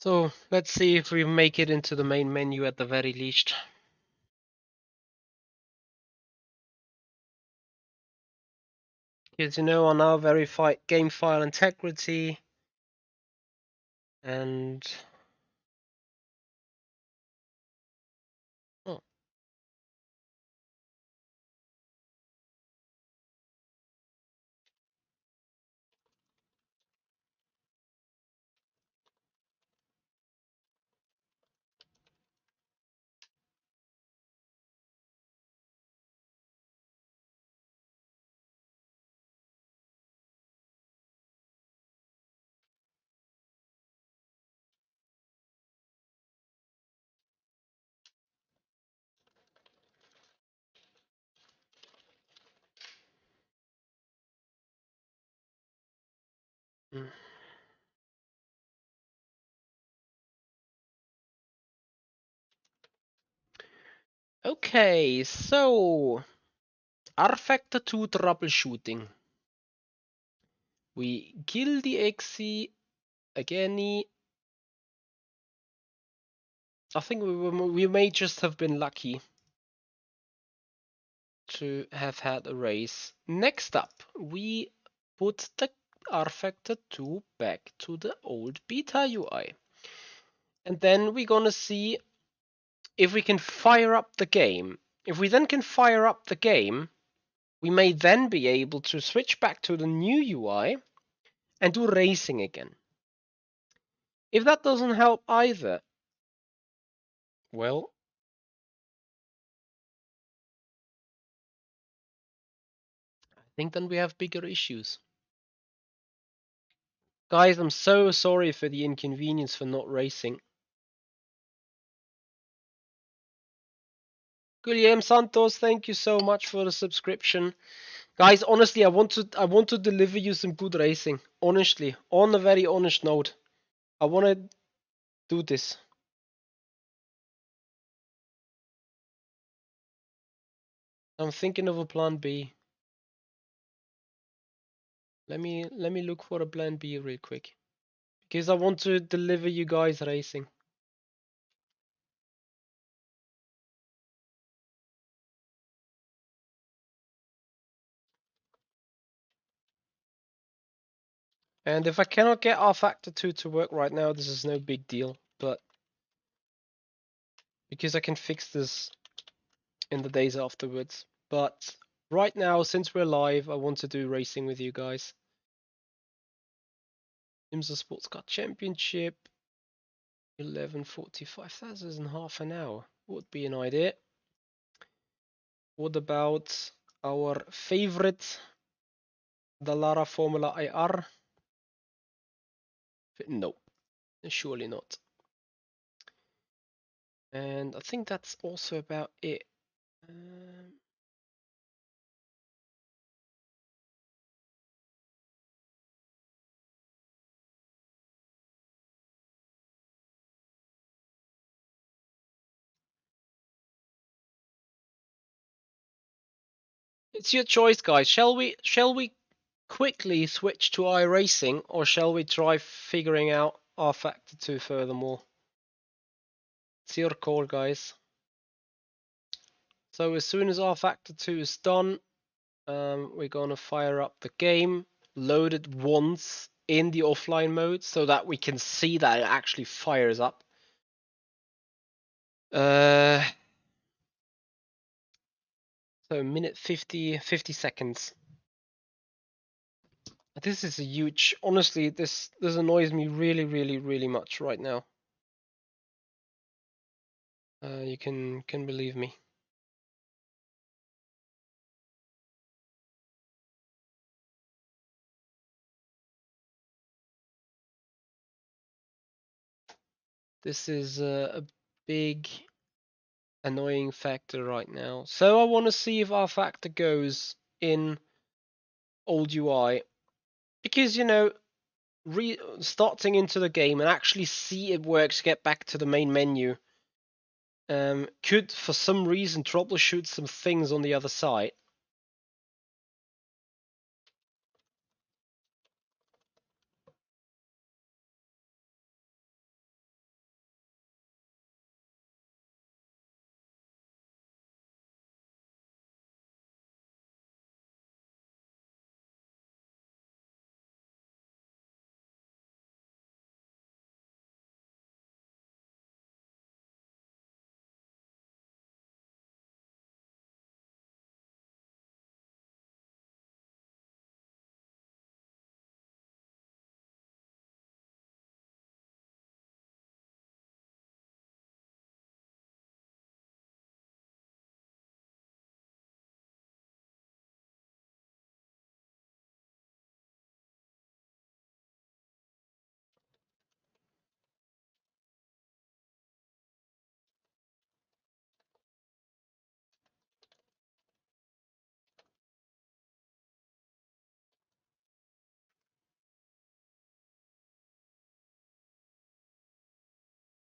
So let's see if we make it into the main menu at the very least. Because you know, on our verify game file integrity and oh, mm. Okay, so rFactor 2 troubleshooting. We kill the XC again. I think we may just have been lucky to have had a race. Next up, we put the rFactor 2 back to the old beta UI. And then we're gonna see if we can fire up the game. If we then can fire up the game, we may then be able to switch back to the new UI and do racing again. If that doesn't help either, well, I think then we have bigger issues. Guys, I'm so sorry for the inconvenience for not racing. Guillem Santos, thank you so much for the subscription. Guys, honestly, I want to deliver you some good racing. Honestly, on a very honest note. I want to do this. I'm thinking of a plan B. Let me look for a plan B real quick. Because I want to deliver you guys racing. And if I cannot get rFactor 2 to work right now, this is no big deal. But because I can fix this in the days afterwards. But right now, since we're live, I want to do racing with you guys. IMSA Sportscar Championship. 11:45. That is in half an hour. Would be an idea. What about our favorite Dallara Formula IR? Nope, surely not. And I think that's also about it. It's your choice, guys. Shall we quickly switch to iRacing, or shall we try figuring out rFactor 2 furthermore? It's your call, guys. So as soon as rFactor 2 is done, we're gonna fire up the game, load it once in the offline mode so that we can see that it actually fires up. So minute 50 seconds. This is a huge, honestly, this annoys me really much right now. You can believe me. This is a big annoying factor right now. So I want to see if rFactor goes in old UI, because you know, starting into the game and actually see it works, get back to the main menu, could for some reason troubleshoot some things on the other side.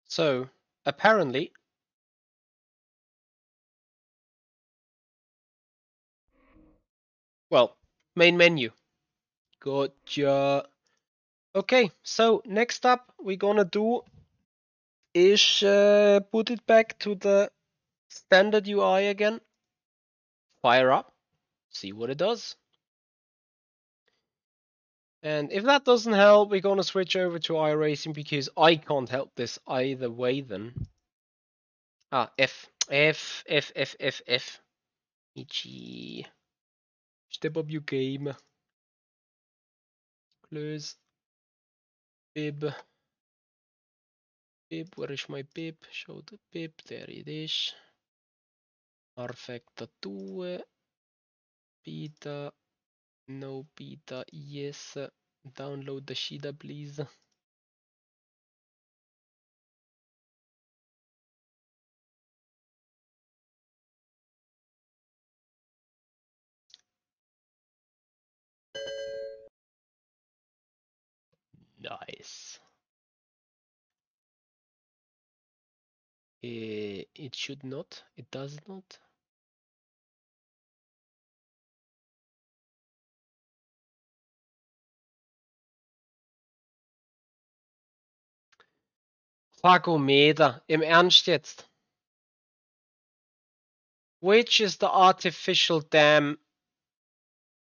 So apparently, well, main menu. Gotcha. Okay, so next up we're gonna do is put it back to the standard UI again. Fire up, see what it does. And if that doesn't help, we're gonna switch over to iRacing because I can't help this either way then. F. Ichi. Step up your game. Close. Bib. Where is my bib? Show the bib, there it is. rFactor 2. Beta. No beta, yes. Download the Shida, please. Nice. It should not. It does not. Fagometer. Im Ernst jetzt? Which is the artificial damn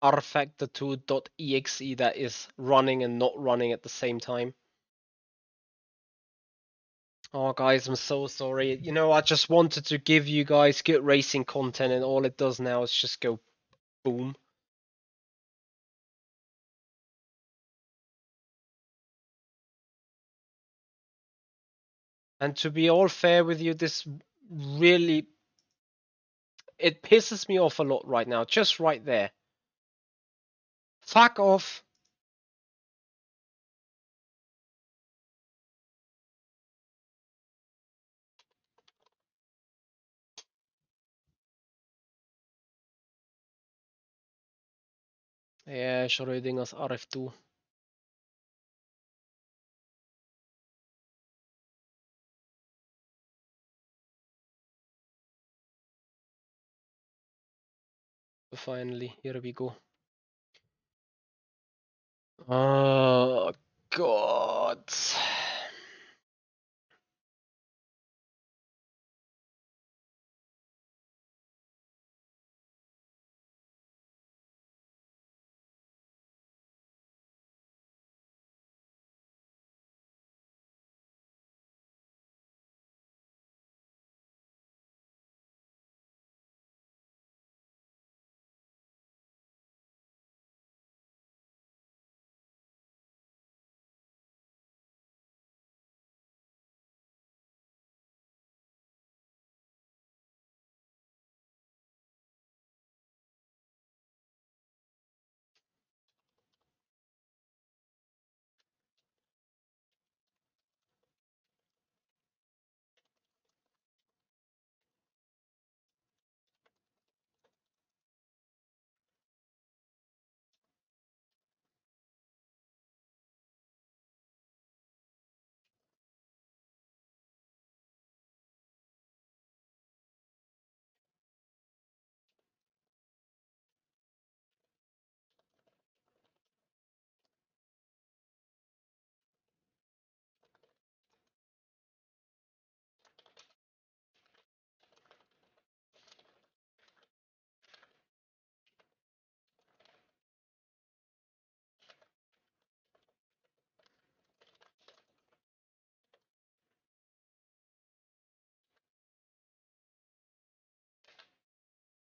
rFactor2.exe that is running and not running at the same time? Oh, guys, I'm so sorry. You know, I just wanted to give you guys good racing content, and all it does now is just go boom. And to be all fair with you, this really, it pisses me off a lot right now, just right there. Fuck off. Ja, Schrödingers RF2. So finally, here we go. Oh God.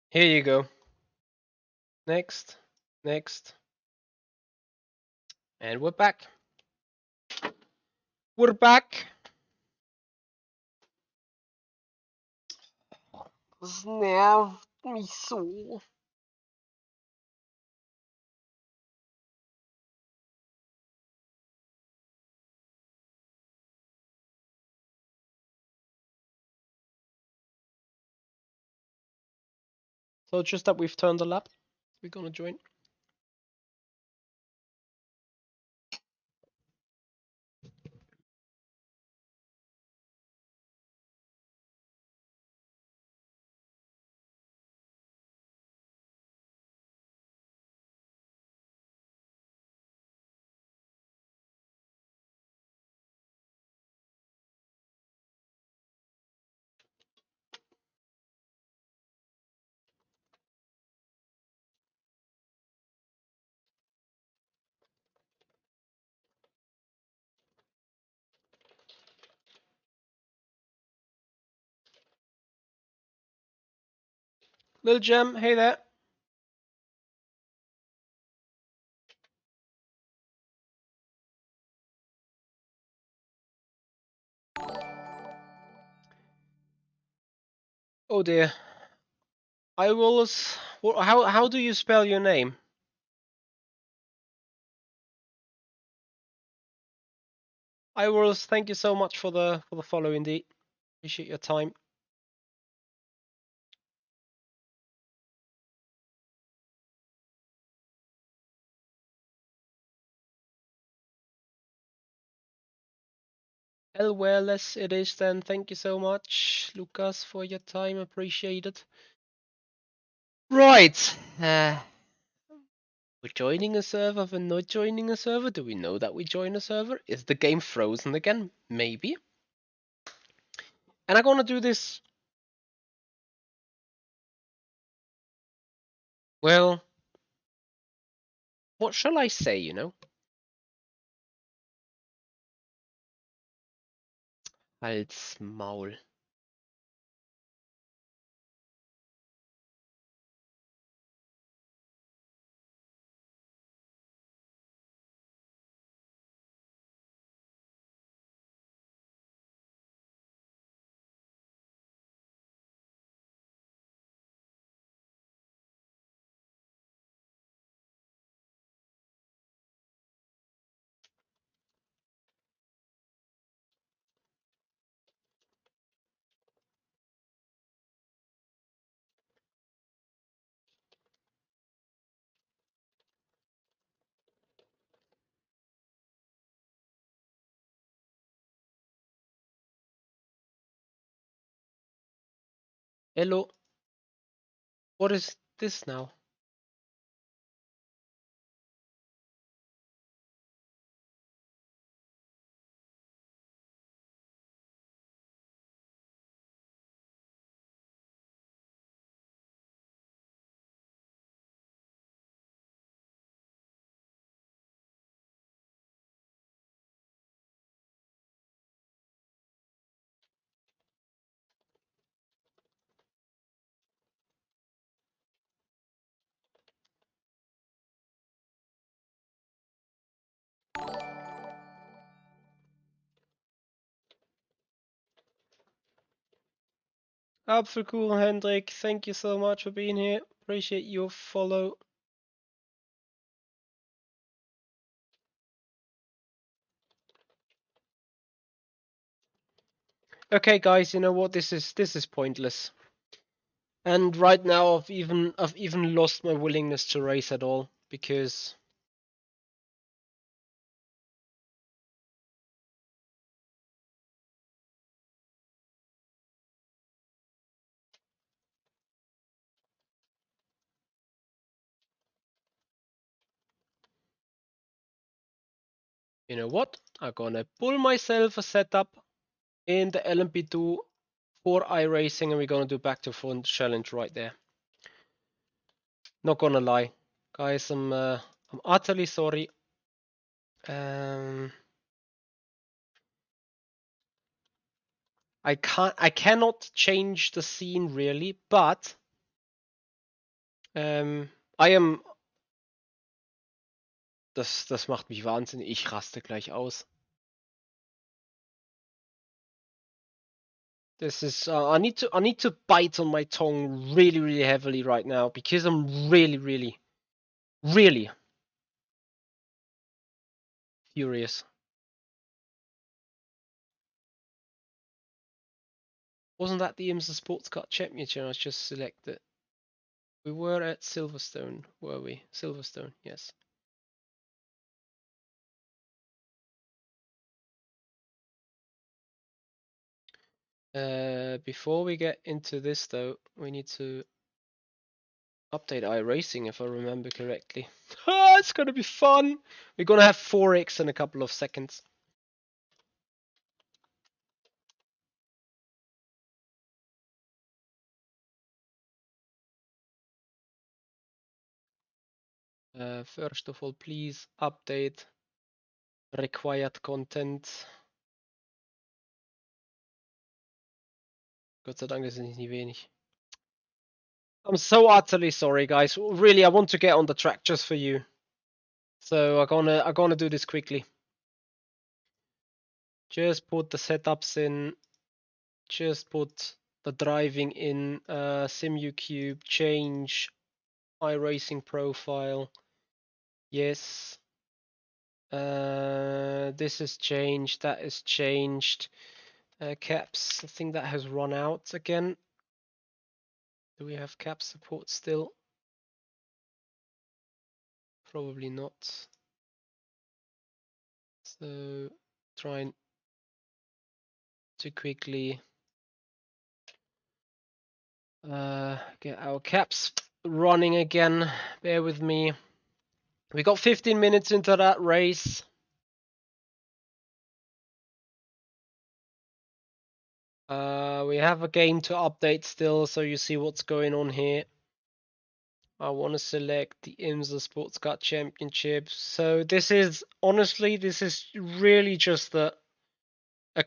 Here you go. Next, next, and we're back. We're back. Das nervt mich so. So just that we've turned the lap, we're gonna join. Little Gem, hey there. Oh dear. I will. How do you spell your name? I will. Thank you so much for the follow, indeed. Appreciate your time. Well, as it is then. Thank you so much, Lucas, for your time. Appreciate it. Right. We're joining a server. We're not joining a server. Do we know that we join a server? Is the game frozen again? Maybe. And I'm gonna do this. Well, what shall I say? You know. Halt's Maul. Hello. What is this now? Apfelkuchen Hendrik, thank you so much for being here. Appreciate your follow. Okay, guys, you know what? This is pointless. And right now, I've even lost my willingness to race at all because you know what? I'm gonna pull myself a setup in the LMP2 for iRacing, and we're gonna do back to front challenge right there. Not gonna lie, guys, I'm utterly sorry. I cannot change the scene really, but I am. Das macht mich wahnsinnig. Ich raste gleich aus. This is I need to bite on my tongue really heavily right now because I'm really furious. Wasn't that the IMSA Sportscar Championship I just selected? We were at Silverstone, were we? Silverstone, yes. Before we get into this though, we need to update iRacing if I remember correctly. It's gonna be fun! We're gonna have 4x in a couple of seconds. First of all, please update required content. Gott sei Dank ist es nicht wenig. I'm so utterly sorry, guys. Really, I want to get on the track just for you. So I'm gonna do this quickly. Just put the setups in. Just put the driving in. SimuCube, change iRacing profile. Yes. This is changed. That is changed. Caps. I think that has run out again. Do we have cap support still? Probably not. So trying to quickly get our caps running again. Bear with me. We got 15 minutes into that race. We have a game to update still, so you see what's going on here. I want to select the IMSA Sportscar Championship. So this is, honestly, this is really just a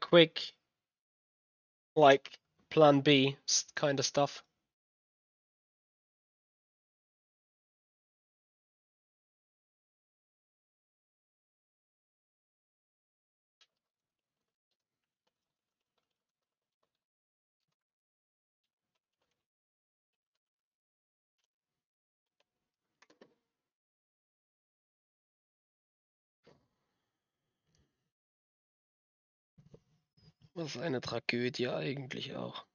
quick, like, plan B kind of stuff. Was eine Tragödie eigentlich auch.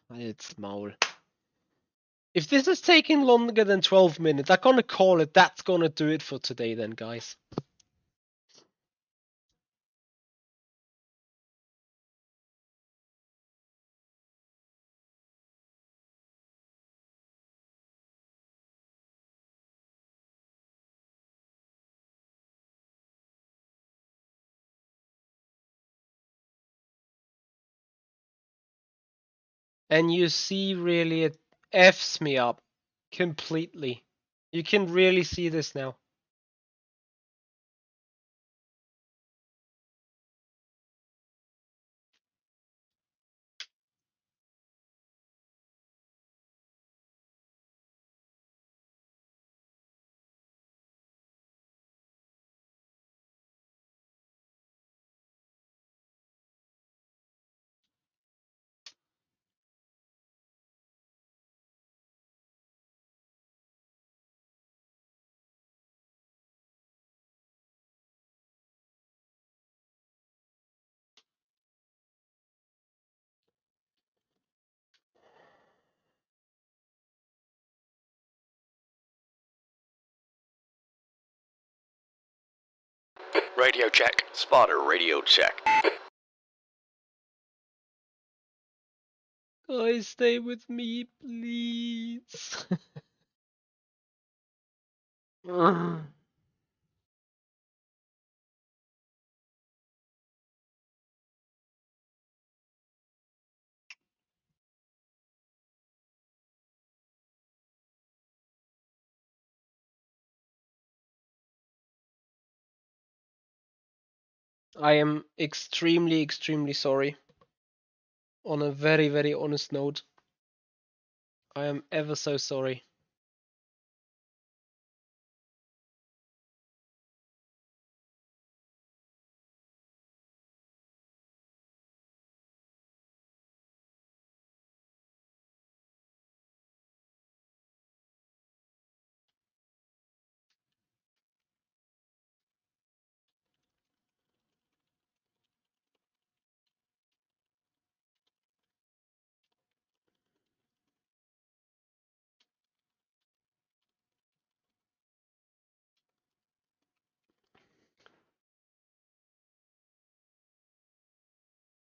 Halt's Maul. If this is taking longer than 12 minutes, I'm gonna call it. That's gonna do it for today then, guys. And you see, really, it F's me up completely. You can really see this now. Radio check. Spotter radio check. Guys, stay with me, please. I am extremely, extremely sorry. On a very, very honest note, I am ever so sorry.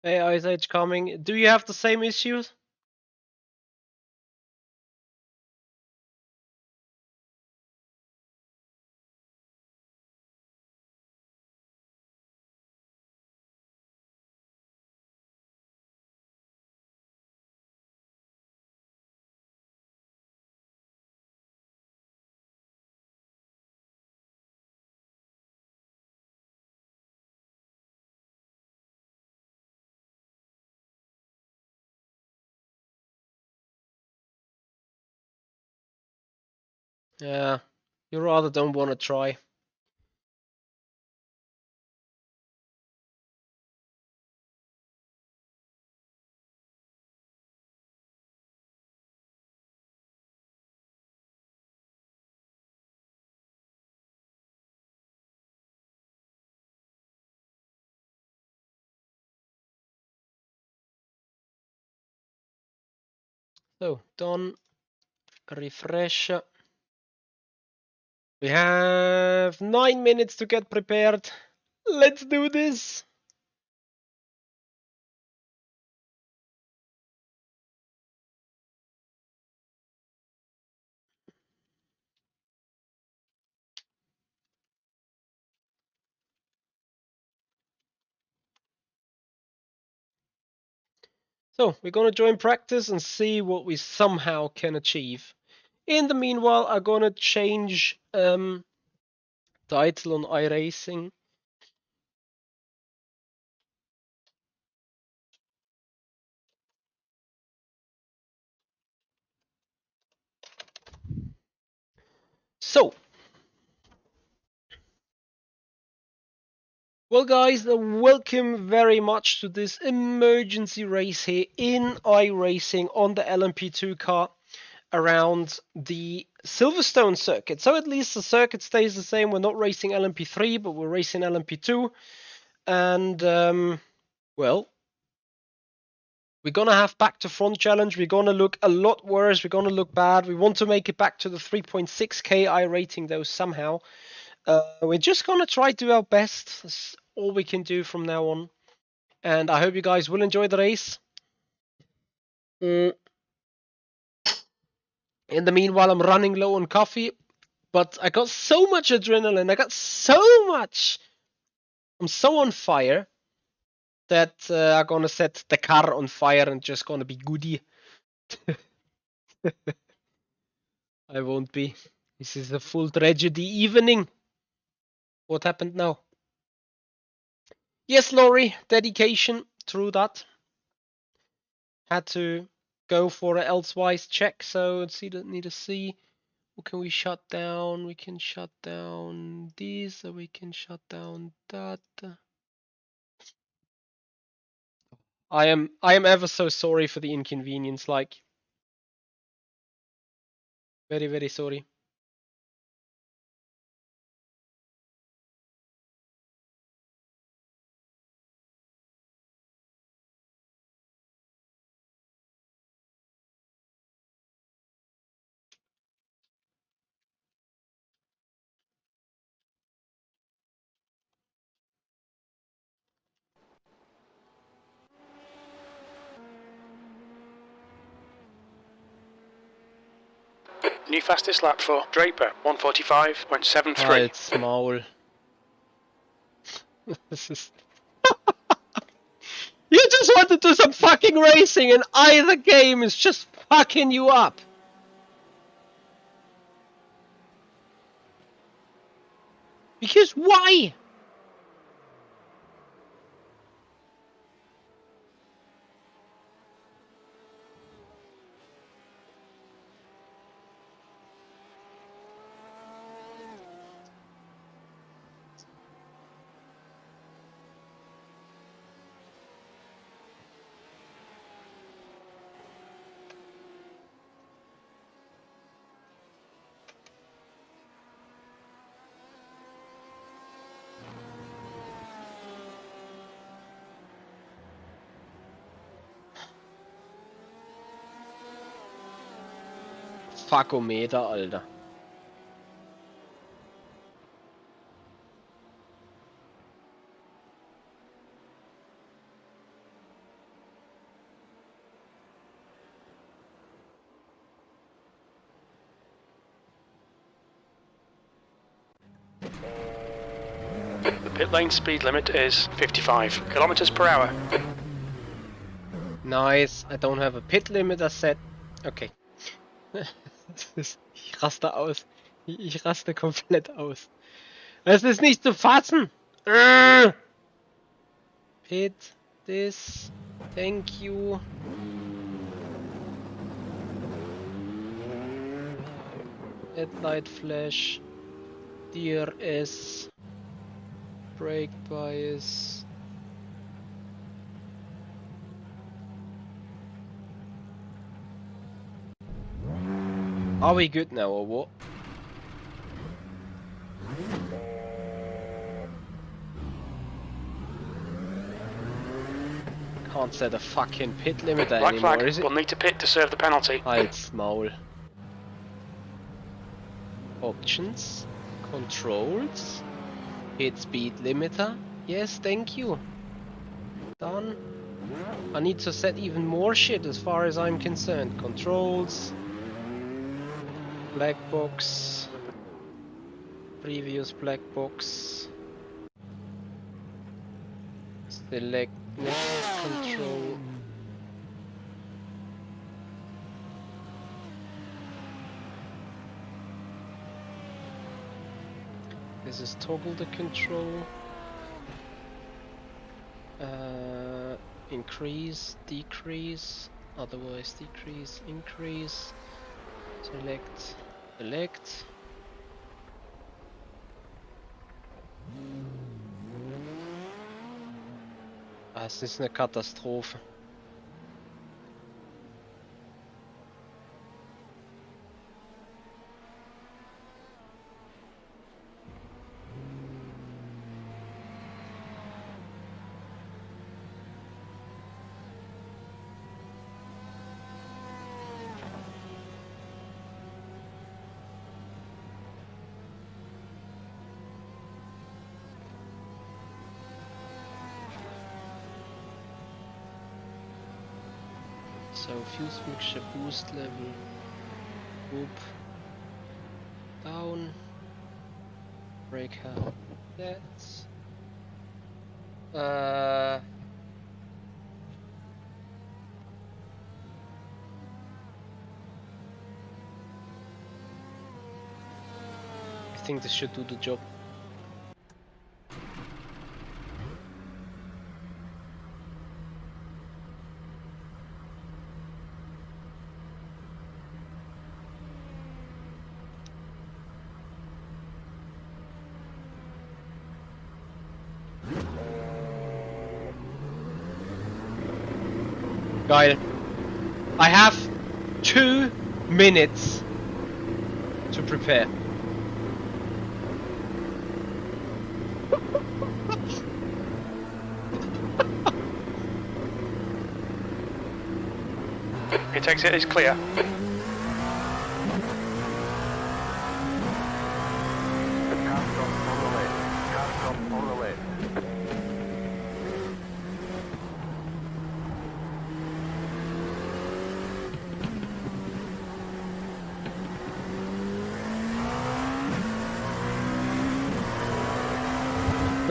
Hey, Ice Age coming. Do you have the same issues? Yeah, you rather don't want to try. So, done. Refresh. We have 9 minutes to get prepared. Let's do this. So, we're gonna join practice and see what we somehow can achieve. In the meanwhile, I'm gonna change title on iRacing. So, well guys, welcome very much to this emergency race here in iRacing on the LMP2 car around the Silverstone circuit. So at least the circuit stays the same. We're not racing LMP3, but we're racing LMP2. And, well, we're going to have back to front challenge. We're going to look a lot worse. We're going to look bad. We want to make it back to the 3.6k I rating though somehow. We're just going to try to do our best. That's all we can do from now on. And I hope you guys will enjoy the race. In the meanwhile, I'm running low on coffee. But I got so much adrenaline. I got so much. I'm so on fire that I'm going to set the car on fire and just going to be goody. I won't be. This is a full tragedy evening. What happened now? Yes, Laurie, dedication. True that. Had to go for an elsewise check, so let's see, need to see. What can we shut down? We can shut down this, or we can shut down that. I am ever so sorry for the inconvenience, like very, very sorry. New fastest lap for Draper, 1:45.73. Halt's Maul. This is... You just want to do some fucking racing and either game is just fucking you up. Because why? Fuckometer, Alter. The pit lane speed limit is 55 kilometers per hour. Nice, I don't have a pit limiter set. Okay. Ich raste aus. Ich raste komplett aus. Es ist nicht zu fassen. Pit this. Thank you. Headlight flash. DRS. Brake bias. Are we good now or what? Can't set a fucking pit limiter Black anymore, flag, is it? will need to pit to serve the penalty. Halt's Maul. Options. Controls. Hit speed limiter. Yes, thank you. Done. I need to set even more shit as far as I'm concerned. Controls. Black box. Previous black box. Select next control. This is toggle the control. Increase, decrease, otherwise decrease, increase. Select, select. Ah, es ist eine Katastrophe. So fuse mixture boost level, whoop, down, brake help, that's, I think this should do the job. Geil. I have 2 minutes to prepare. Pit exit is clear.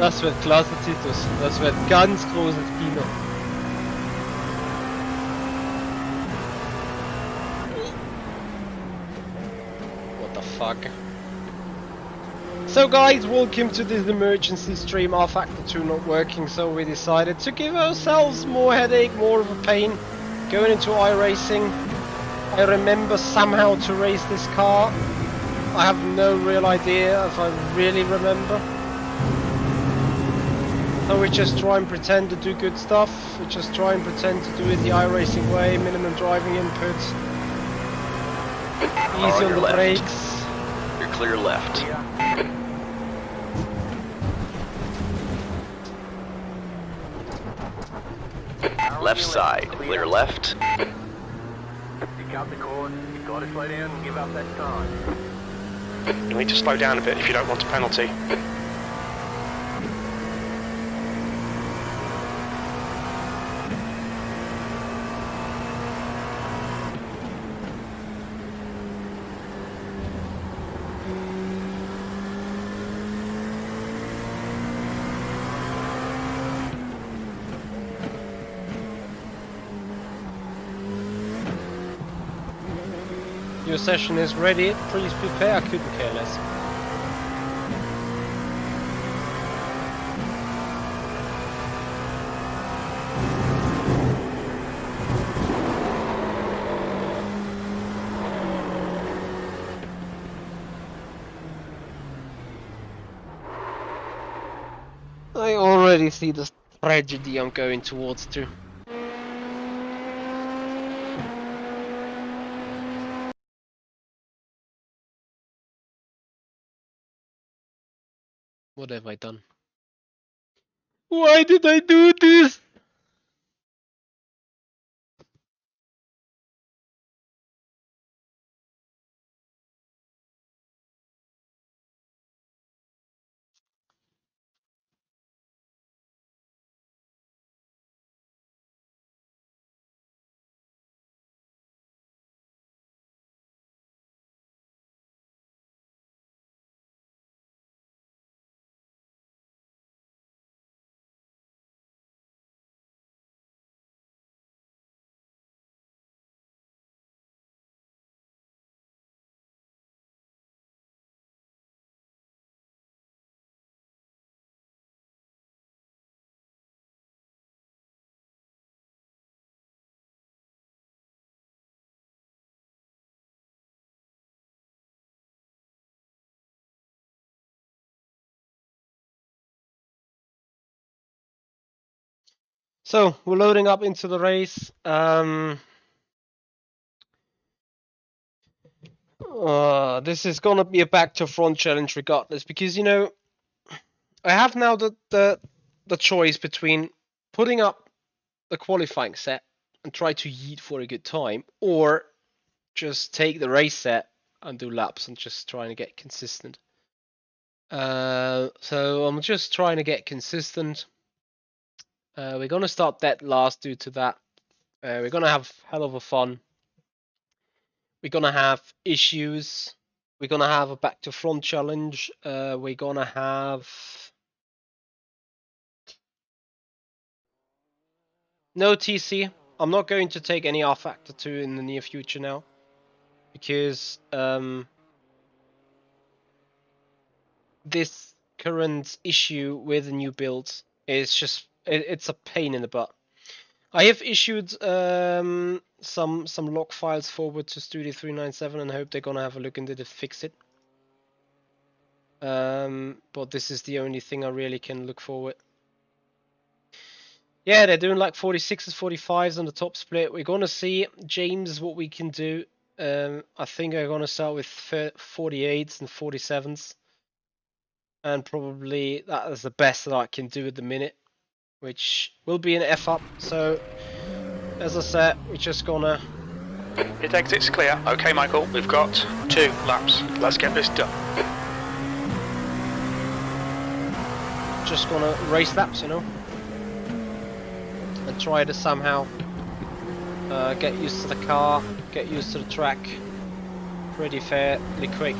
Das wird klasse, Titus. Das wird ganz großes Kino. What the fuck? So guys, welcome to this emergency stream. rFactor 2 not working, so we decided to give ourselves more headache, more of a pain. Going into iRacing. I remember somehow to race this car. I have no real idea if I really remember. So we just try and pretend to do good stuff. We just try and pretend to do it the iRacing way, minimum driving input. Easy on the brakes. You're clear left. Left side, clear left. Pick out the course, you've got to slow down and give up that time. You'll need to slow down a bit if you don't want a penalty. Your session is ready, please prepare. I couldn't care less. I already see the tragedy I'm going towards too. What have I done? Why did I do this? So we're loading up into the race. This is gonna be a back to front challenge regardless, because you know I have now the choice between putting up the qualifying set and try to yeet for a good time, or just take the race set and do laps and just trying to get consistent. So I'm just trying to get consistent. We're gonna start dead last due to that. We're gonna have hell of a fun. We're gonna have issues. We're gonna have a back to front challenge. We're gonna have no TC. I'm not going to take any rFactor 2 in the near future now, because this current issue with the new builds is just it's a pain in the butt. I have issued some log files forward to Studio 397 and hope they're gonna have a look into it to fix it. But this is the only thing I really can look forward. Yeah, they're doing like 46s, 45s on the top split. We're gonna see, James, what we can do. I think I'm gonna start with 48s and 47s, and probably that is the best that I can do at the minute, which will be an F up. So as I said, we're just gonna Pit exit's clear. Okay, Michael, we've got 2 laps. Let's get this done. just gonna race laps, you know, and try to somehow get used to the car, get used to the track pretty fairly quick.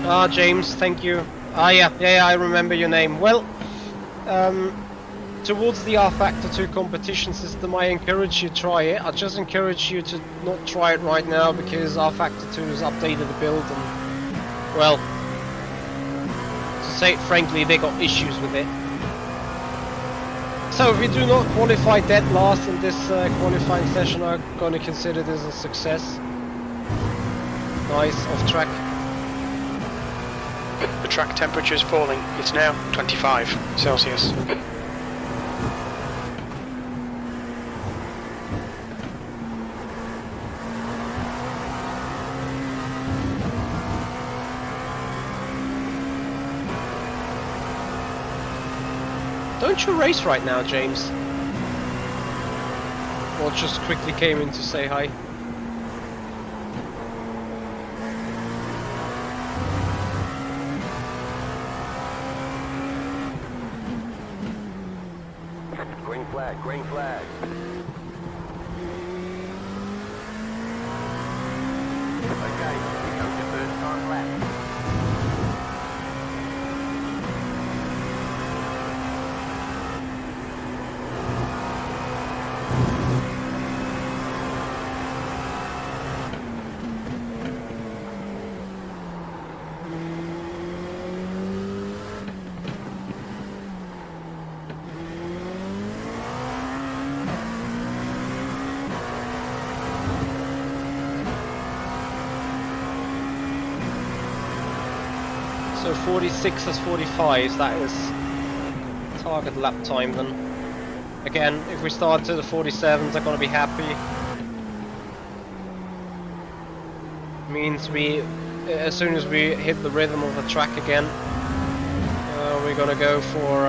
Ah, James, thank you. Ah, yeah, I remember your name. Well, towards the rFactor 2 competition system, I encourage you to try it. I just encourage you to not try it right now because rFactor 2 has updated the build and, well, to say it frankly, they got issues with it. So if we do not qualify dead last in this qualifying session, I'm going to consider this a success. Nice, off track. The track temperature is falling. It's now 25 Celsius. Don't you race right now, James? Or just quickly came in to say hi? Green flag, green flag. Okay, here comes your first time lap. So 46 as 45, that is target lap time then. Again, if we start to the 47s, I'm gonna be happy. Means we, as soon as we hit the rhythm of the track again, we're gonna go for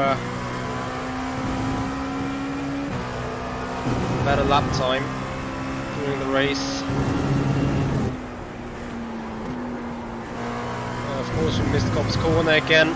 better lap time during the race. Of course, we missed Cobb's corner again.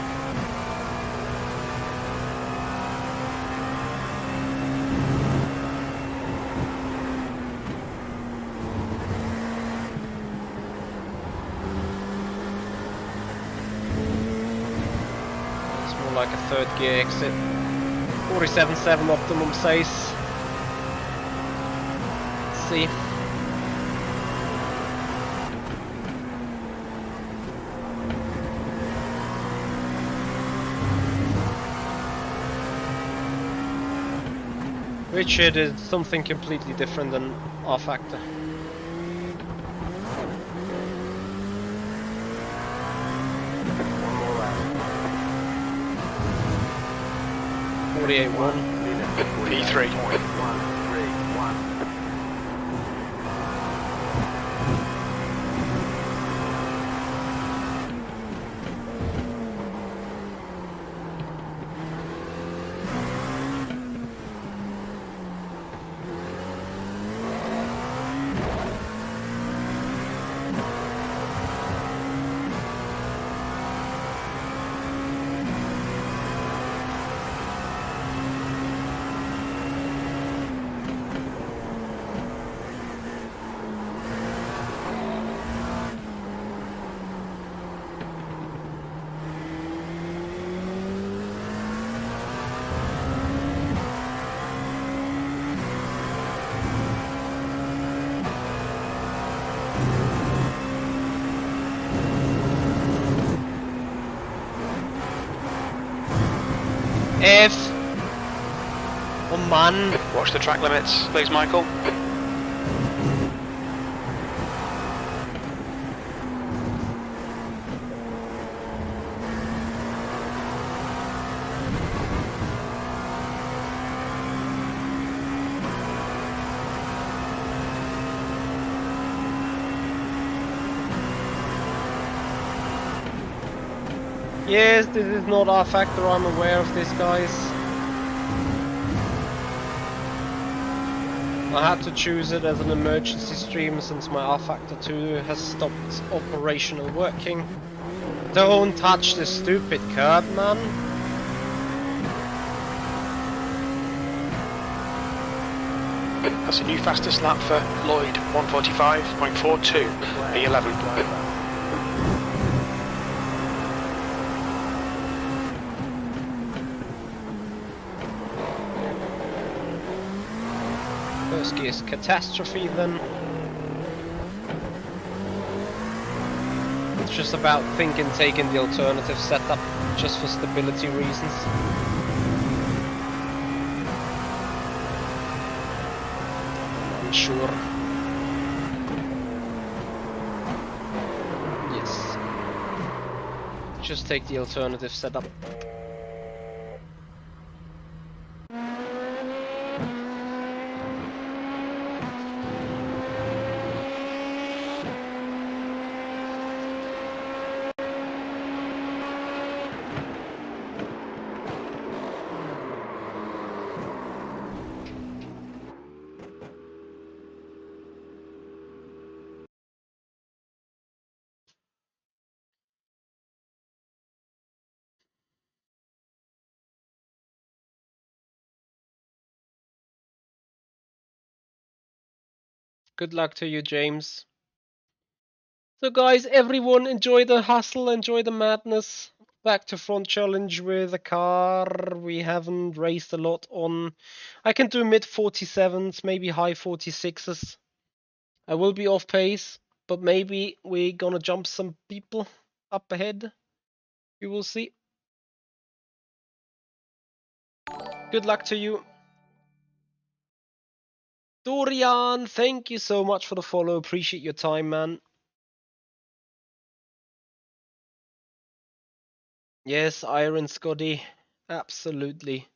It's more like a third gear exit. 47.7 optimum says. Let's see. Richard is something completely different than rFactor. One more lap. 48.1. P3. 131. F. Oh man. Watch the track limits, please, Michael. Yes, this is not rFactor, I'm aware of this, guys. I had to choose it as an emergency stream since my rFactor 2 has stopped operational working. Don't touch the stupid curb, man. That's a new fastest lap for Lloyd, 145.42, E11. First gear's catastrophe then. It's just about taking the alternative setup just for stability reasons. I'm sure. Yes. Just take the alternative setup. Good luck to you, James. So guys, everyone enjoy the hustle, enjoy the madness. Back to front challenge with a car we haven't raced a lot on. I can do mid 47s, maybe high 46s. I will be off pace, but maybe we're gonna jump some people up ahead. We will see. Good luck to you. Dorian, thank you so much for the follow. Appreciate your time, man. Yes, Iron Scotty. Absolutely.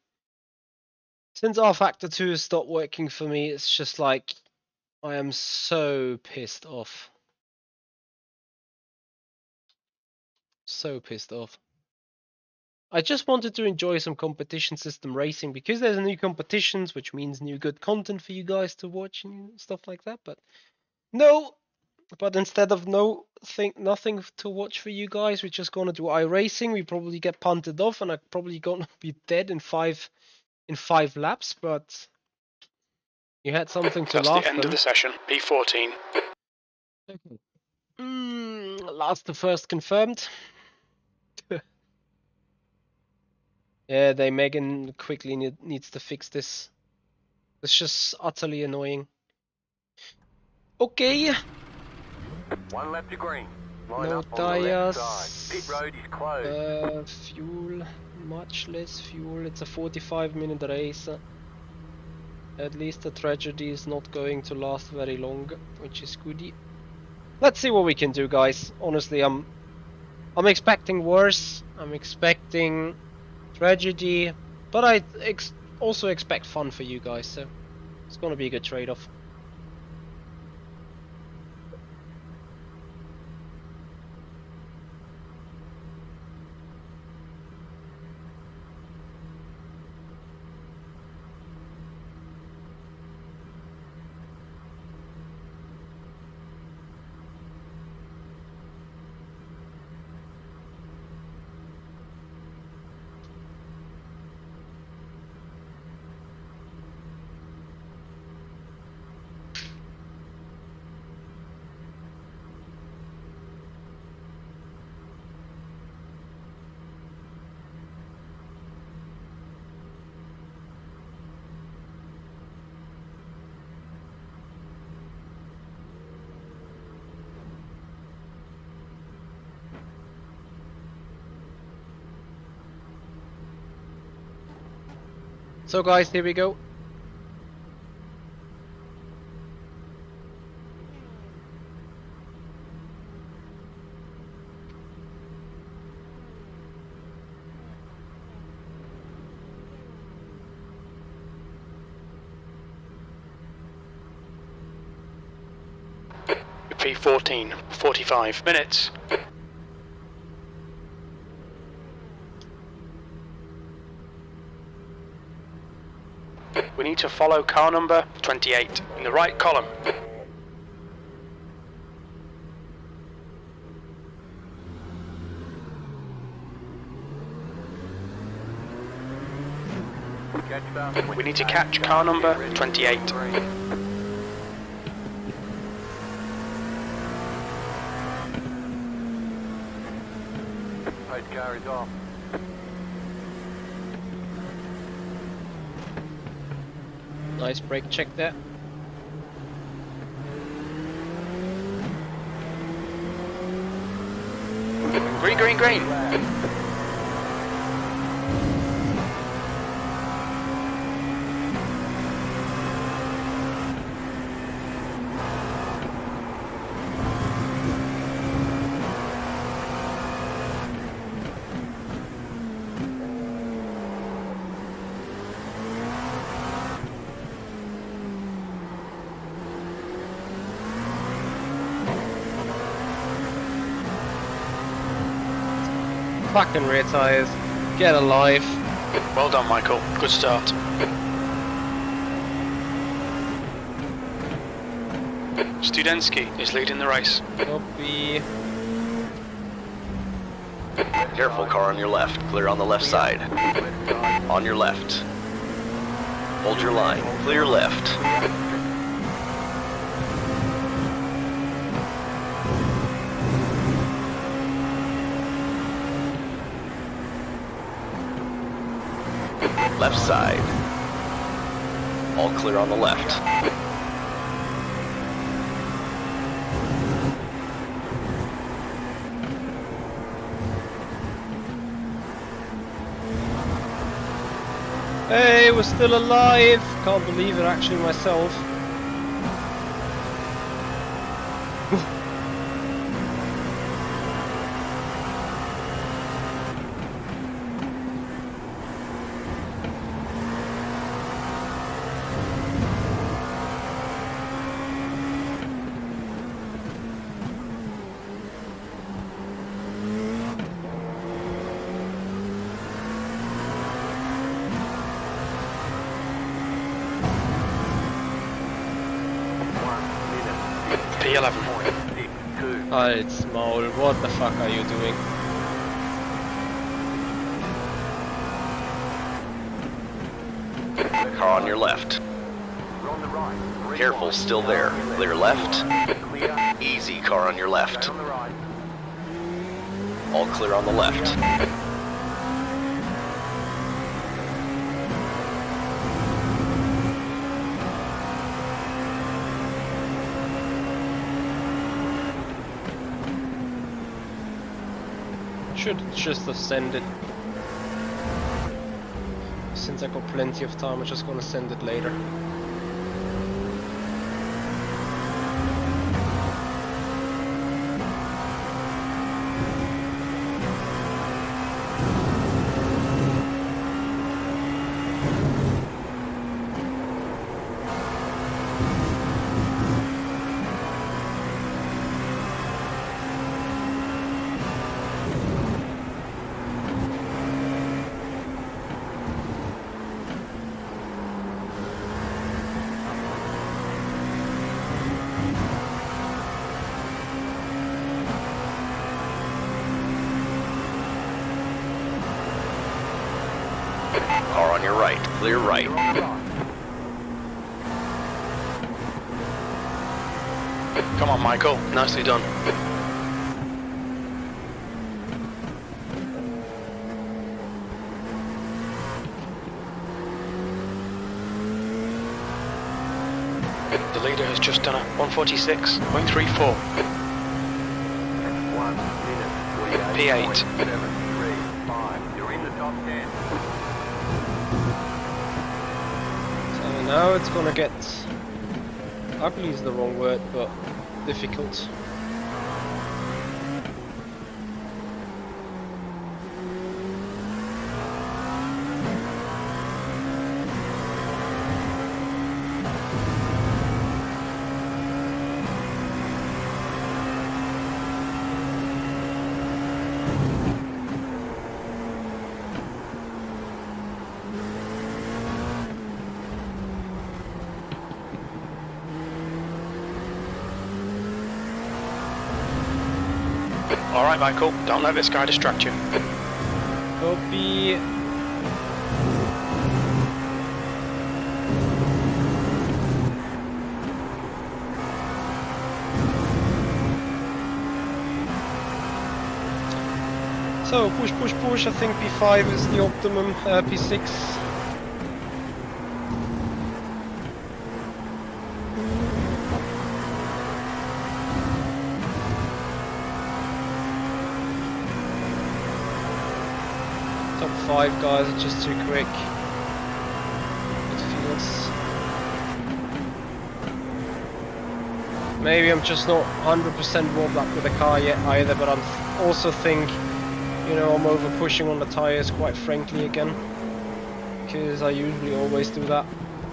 Since rFactor 2 stopped working for me, it's just like I am so pissed off. So pissed off. I just wanted to enjoy some competition system racing because there's new competitions, which means new good content for you guys to watch and stuff like that. But no, but instead of nothing to watch for you guys, we're just gonna do iRacing. We probably get punted off, and I'm probably gonna be dead in five laps. But you had something to That's laugh the end them. of the session. P14. Okay. Last to first confirmed. Yeah, Megan quickly needs to fix this. It's just utterly annoying. Okay. One lap to green. Line No up on the left tires. side. Pit road is closed. Fuel. Much less fuel. It's a 45-minute race. At least the tragedy is not going to last very long, which is goody. Let's see what we can do, guys. Honestly, I'm expecting worse. I'm expecting tragedy, but I also expect fun for you guys, so it's gonna be a good trade-off. So guys, here we go. P14. 45 minutes. We need to follow car number 28 in the right column. We need to catch car number 28. Post car is off. Nice brake check there. Green, green, green. Fucking rear tyres. Get alive. Well done, Michael. Good start. Studensky is leading the race. Copy. Careful, car on your left. Clear on the left side. On your left. Hold your line. Clear left. Left side. All clear on the left. Hey, we're still alive! Can't believe it actually myself. P11. Oh, it's small. What the fuck are you doing? Car on your left. Careful, still there. Clear left. Easy, car on your left. All clear on the left. Should just have sent it. Since I got plenty of time, I'm just gonna send it later. Car on your right. Clear right. Come on, Michael. Nicely done. The leader has just done a 146.34. P8. You're in the top 10. So now it's gonna get, ugly is the wrong word, but difficult. Alright, Michael. Don't let this guy distract you. Copy. So push, push, push. I think P5 is the optimum. P6. Top 5 guys are just too quick. It feels. Maybe I'm just not 100% warmed up with the car yet either, but I'm also think, you know, I'm over pushing on the tires quite frankly again, because I usually always do that.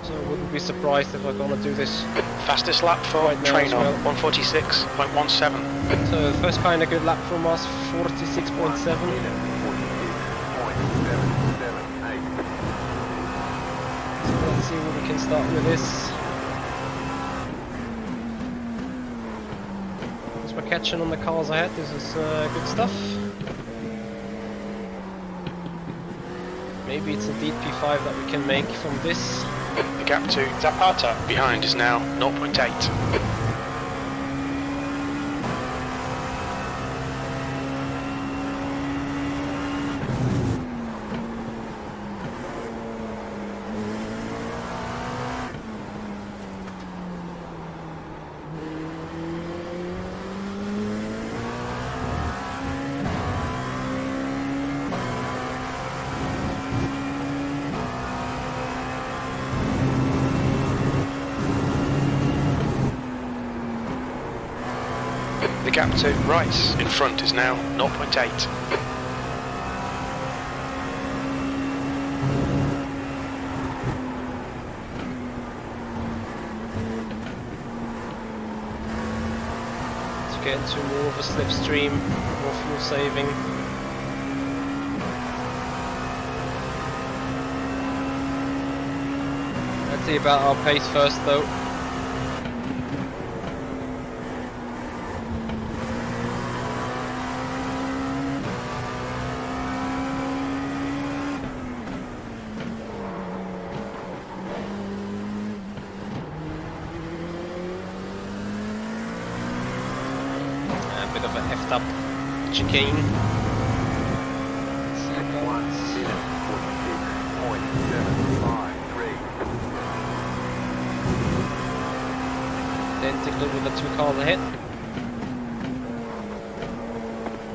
So I wouldn't be surprised if I'm gonna do this. Fastest lap for Right now trainer, as well. 146.17. So first kind of good lap from us, 46.7. So let's see what we can start with this. As we're catching on the cars ahead, this is good stuff. Maybe it's indeed P5 that we can make from this. The gap to Zapata behind is now 0.8. The gap to Rice in front is now 0.8. To get into more of a slipstream, more fuel saving. Let's see about our pace first though. A bit of a effed up chicane. Let's see about identical with the two cars ahead.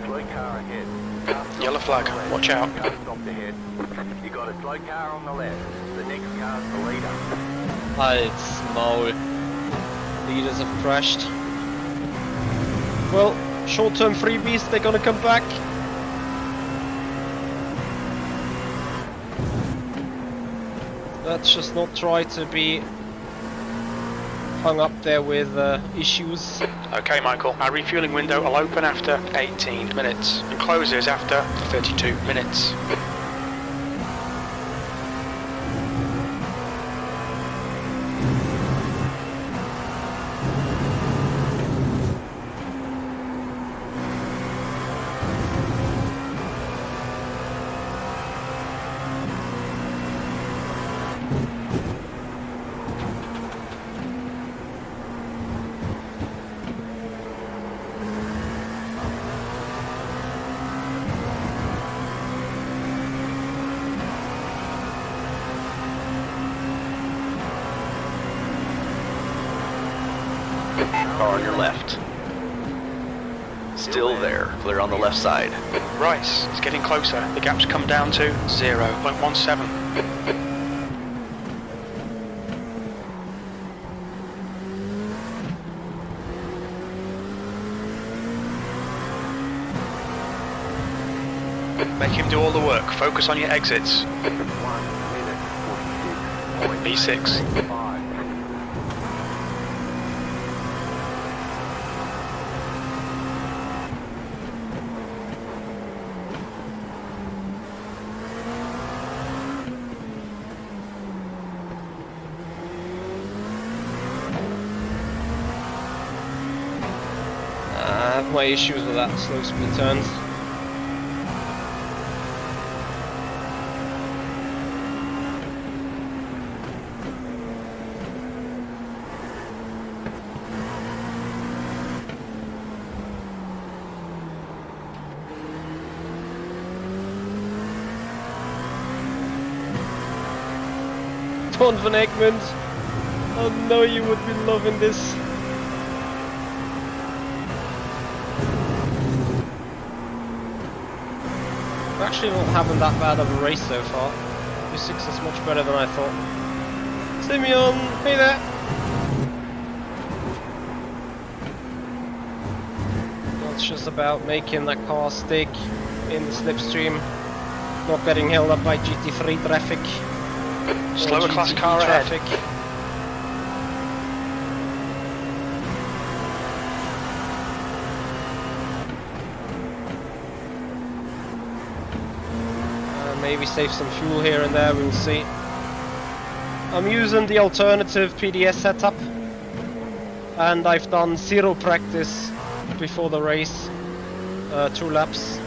Slow car ahead. Yellow flag, watch out. Car stopped ahead. You got a slow car on the left. The next car's the leader. Halt's Maul. Leaders have crashed. Well, short-term freebies, they're gonna come back. Let's just not try to be hung up there with issues. Okay, Michael, our refueling window will open after 18 minutes and closes after 32 minutes. Car on your left. Still there. Clear on the left side. Rice is getting closer. The gap's come down to 0.17. Make him do all the work. Focus on your exits. 1 minute 46.5. B6. I have my issues with that slow speed turns. Don van Egmond, I know you would be loving this. We're actually not having that bad of a race so far. P6 is much better than I thought. Simeon, hey there! Well, it's just about making that car stick in the slipstream, not getting held up by GT3 traffic. Slower class GT car ahead. traffic. Maybe save some fuel here and there, we'll see. I'm using the alternative PDS setup, and I've done 0 practice before the race, 2 laps.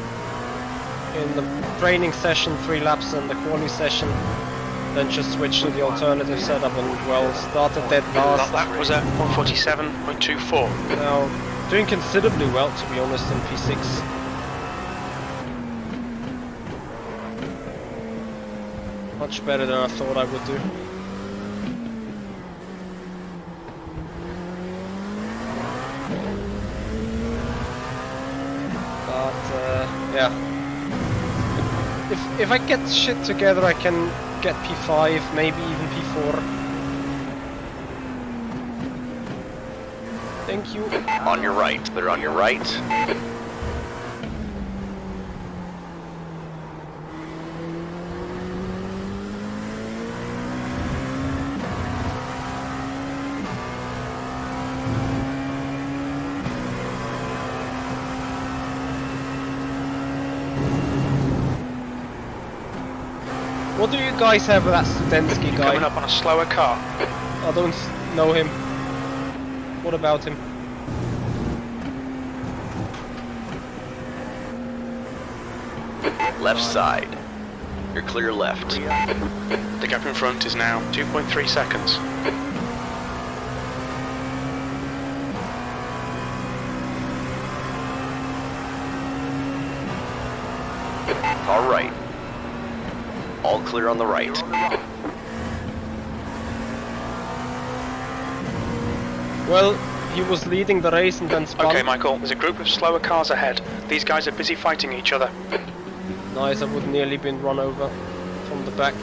In the training session 3 laps, and the quali session then just switched to the alternative setup and well started dead last. That lap was at 147.24. Now doing considerably well, to be honest, in P6. Much better than I thought I would do. But yeah, if I get shit together, I can get P5, maybe even P4. Thank you. On your right. Clear on your right. What do you guys have with that Studensky guy? Coming up on a slower car. I don't know him. What about him? Left side. You're clear left. The gap in front is now 2.3 seconds. All right. All clear on the right. Well, he was leading the race and then spun. Okay, Michael, there's a group of slower cars ahead. These guys are busy fighting each other. Nice, I would nearly been run over from the back.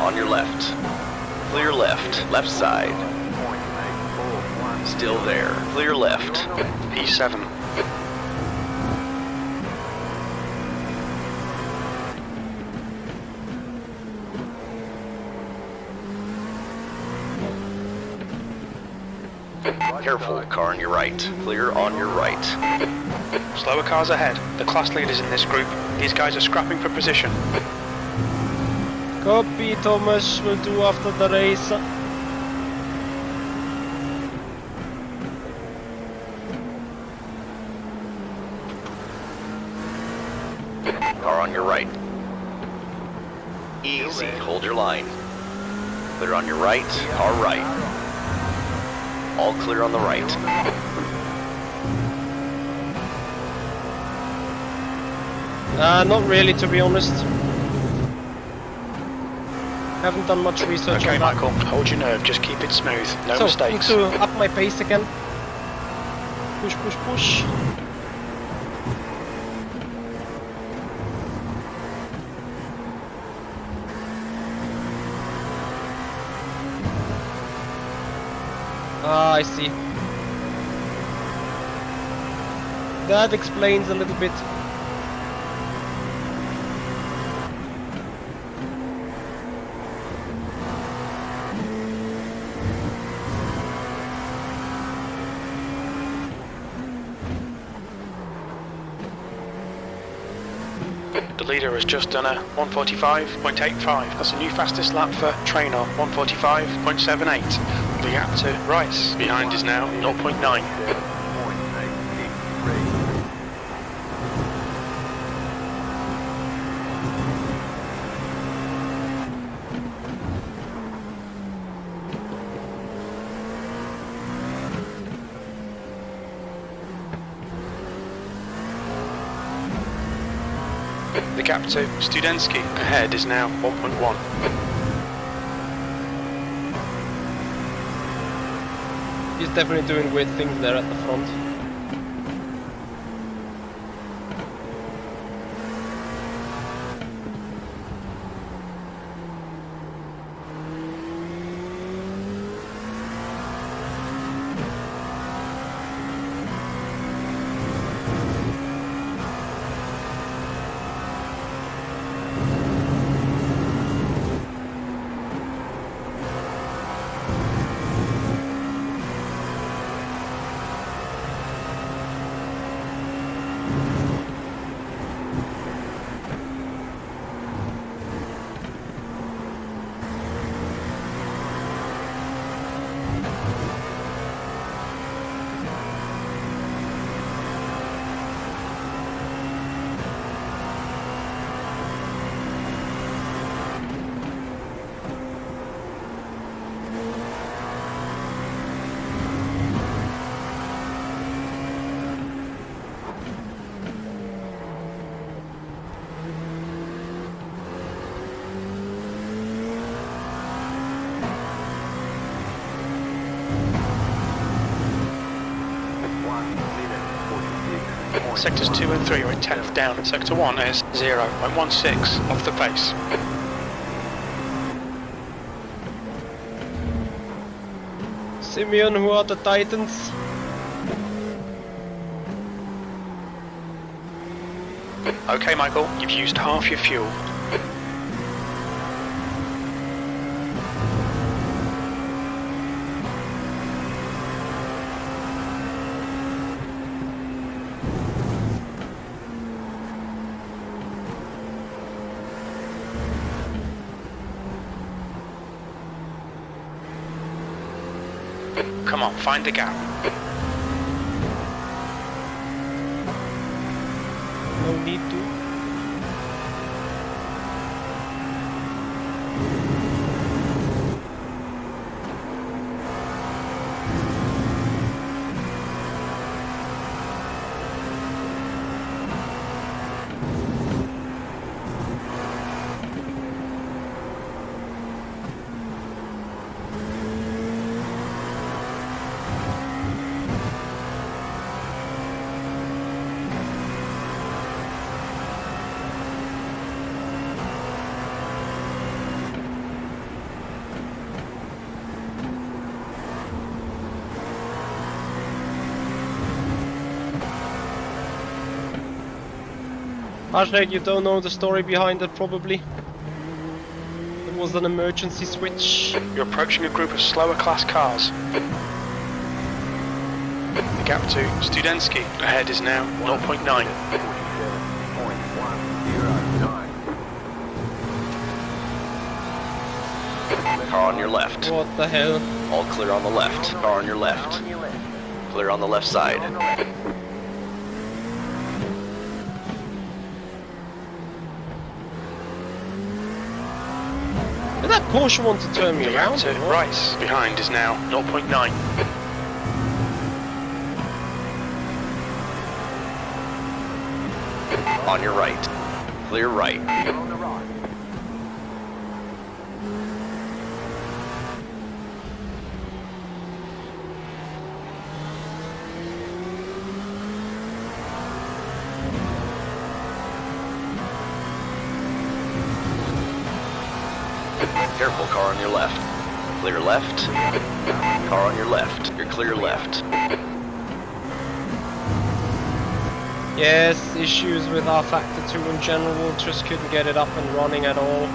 On your left. Clear left. Left side. Still there. Clear left. P7. Careful, car on your right. Clear on your right. Slower cars ahead. The class leaders in this group. These guys are scrapping for position. Copy, Thomas, will do after the race. Car on your right. Easy, hold your line. Clear on your right, car right. All clear on the right. Not really, to be honest. Haven't done much research Okay, on that. Michael, hold your nerve. Just keep it smooth. No So, mistakes. need to up my pace again. Push, push, push. Ah, I see. That explains a little bit. The leader has just done a 145.85. That's a new fastest lap for Traynor, 145.78. The gap to Rice behind is now 0.9. The gap to Studensky ahead is now 1.1. He's definitely doing weird things there at the front. Sectors 2 and 3 are a tenth down. Sector 1 is 0.16 off the pace. Simeon, who are the Titans? Okay, Michael, you've used half your fuel. Come on, find the gap. No need to. Hashtag, you don't know the story behind it, probably. It was an emergency switch. You're approaching a group of slower class cars. The gap to Studensky ahead is now 0.9. 47.109. Car on your left. What the hell? All clear on the left. Car on your left. Clear on the left side. Did that Porsche want to turn me The around? gap to or what? Rice behind is now 0.9. On your right. Clear right. On the right. Careful, car on your left. Clear left. Car on your left. You're clear left. Yes, issues with rFactor 2 in general, just couldn't get it up and running at all.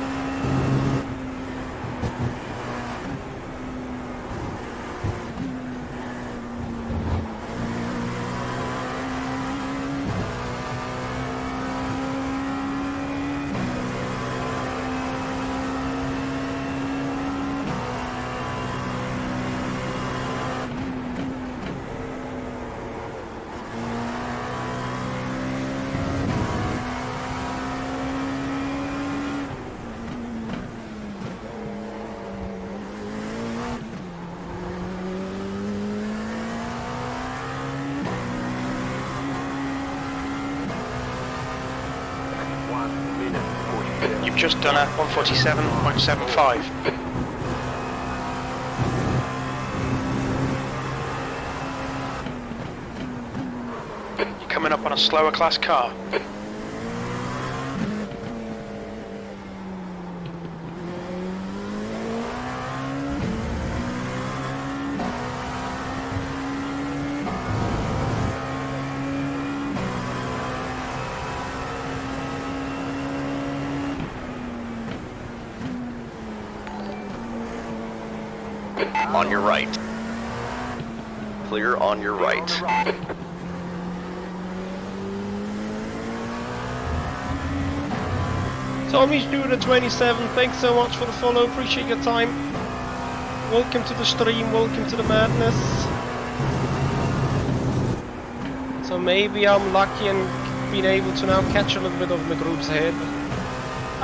You've just done a 147.75. You're coming up on a slower class car. On your right. Clear on your right. Tommy's doing a 27, thanks so much for the follow, appreciate your time. Welcome to the stream, welcome to the madness. So maybe I'm lucky and been able to now catch a little bit of the groups ahead.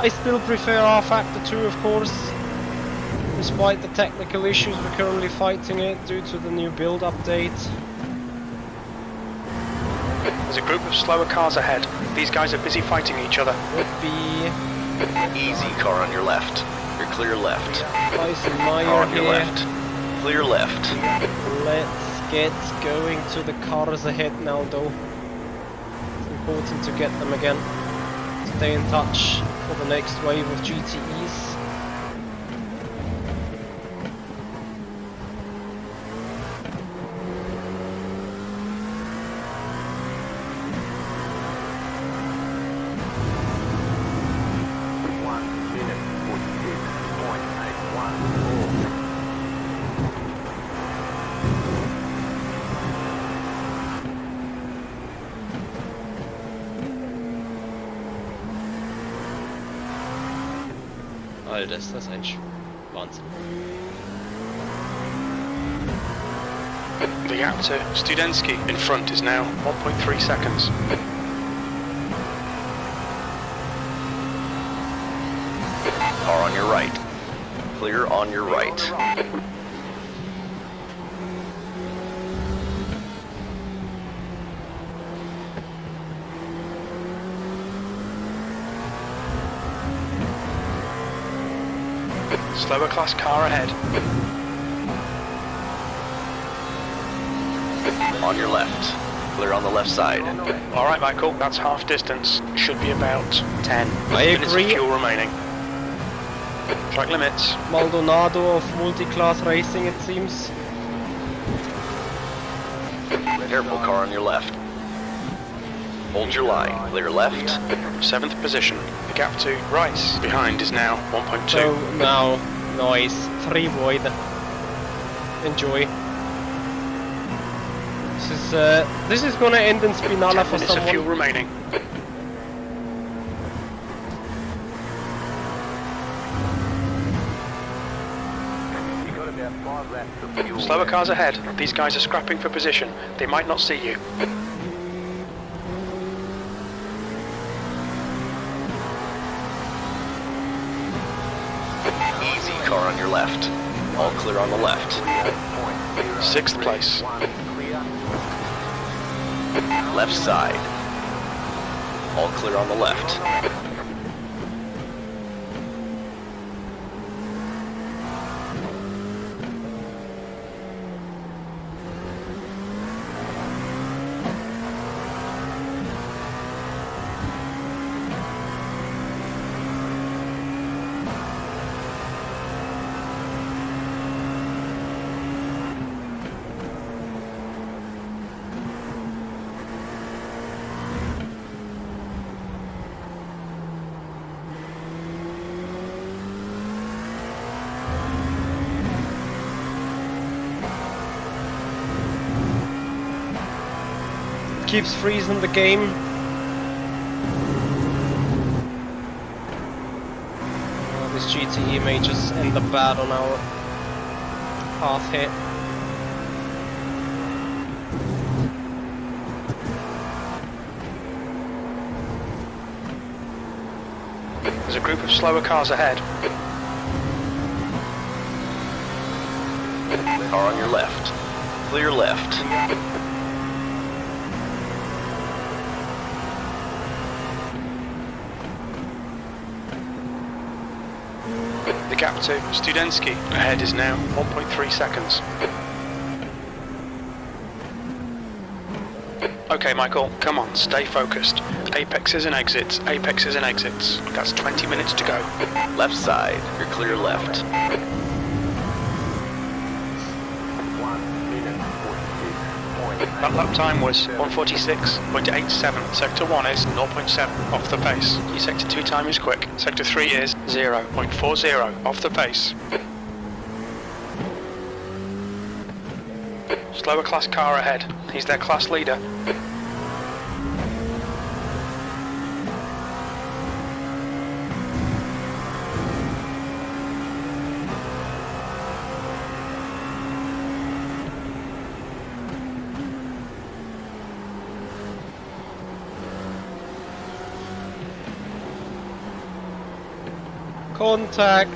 I still prefer rFactor 2, of course. Despite the technical issues, we're currently fighting it due to the new build update. There's a group of slower cars ahead. These guys are busy fighting each other. Would be Easy, car on your left. You're clear left. Tyson Car Meyer on your here. left. Clear left. Let's get going to the cars ahead now though. important to get them again. Stay in touch for the next wave of GTEs. Alter, ist das ein Wahnsinn. The gap to Studensky in front is now 1.3 seconds. Car on your right. Clear on your right. Slower class car ahead. On your left. Clear on the left side. Alright Michael, that's half distance. Should be about 10 I minutes agree. of fuel remaining. Track limits. Maldonado of multi-class racing, it seems. Careful, car on your left. Hold your line. Clear left. 7th position. The gap to Rice behind is now 1.2. So now, noise, 3 void. Enjoy. This is gonna end in Spinala 10 for minutes of fuel someone. remaining. You got about 5 laps of fuel. Slower cars ahead. These guys are scrapping for position. They might not see you. Easy, car on your left. All clear on the left. 6th place. Left side. All clear on the left. Keeps freezing the game. Oh, this GTE may just end up bad on our path here. There's a group of slower cars ahead. Car on your left. Clear left. The gap to Studensky ahead is now 1.3 seconds. Okay, Michael, come on, stay focused. Apexes and exits, apexes and exits. That's 20 minutes to go. Left side. You're clear left. 1 minute 46. That lap time was 1:46.87. Sector 1 is 0.7 off the pace. Your Sector 2 time is quick. Sector 3 is 0.40 off the pace. Slower class car ahead. He's their class leader. Contact.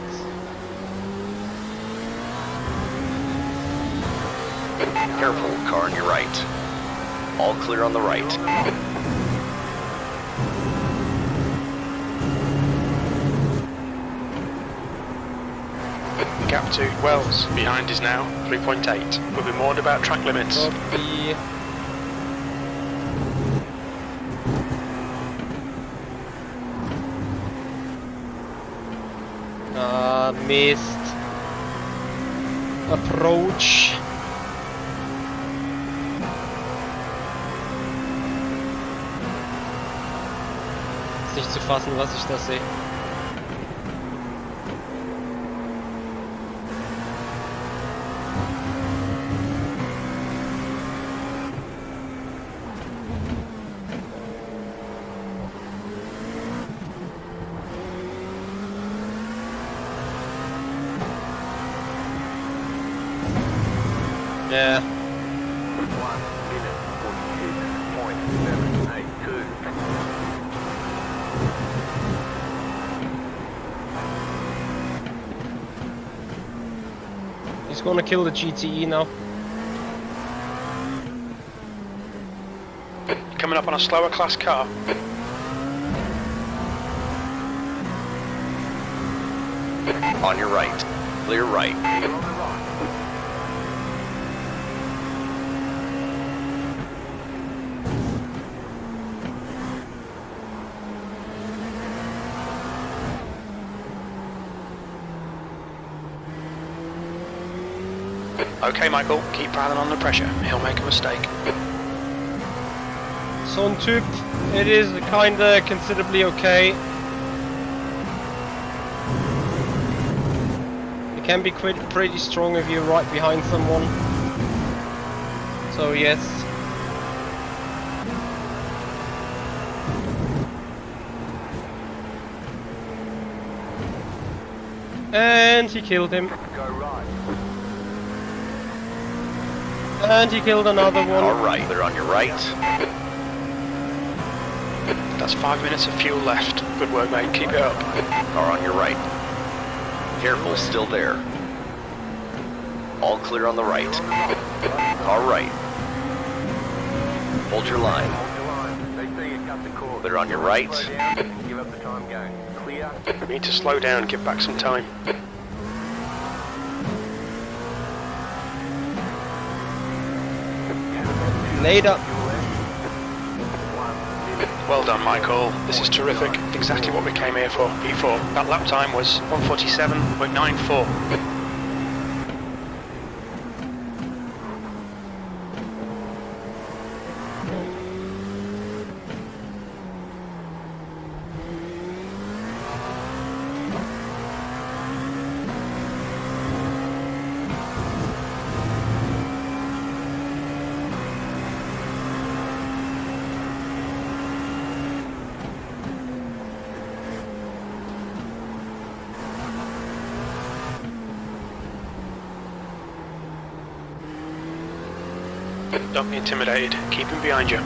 Careful, car on your right. All clear on the right. Gap to Wells behind is now 3.8. We'll be warned about track limits. Copy. missed. Approach. Ist nicht zu fassen, was ich da sehe. Yeah. 1 minute 46.782. He's gonna kill the GTE now. Coming up on a slower class car. On your right. Clear right. You're on the right. Okay, Michael, keep piling on the pressure. He'll make a mistake. So on tube, it is kinda considerably okay. It can be pretty strong if you're right behind someone. So yes. And he killed him. Go right. And he killed another one. Alright, they're on your right. That's 5 minutes of fuel left. Good work, mate. Keep it up. Are on your right. Careful, still there. All clear on the right. Alright. Hold your line. Hold your line. They see you cut the course. They're on your right. Slow down, give up the time going. Clear. We need to slow down, give back some time. Later. Well done, Michael. This is terrific. Exactly what we came here for. P4. That lap time was 1:47.94. Don't be intimidated. Keep him behind you.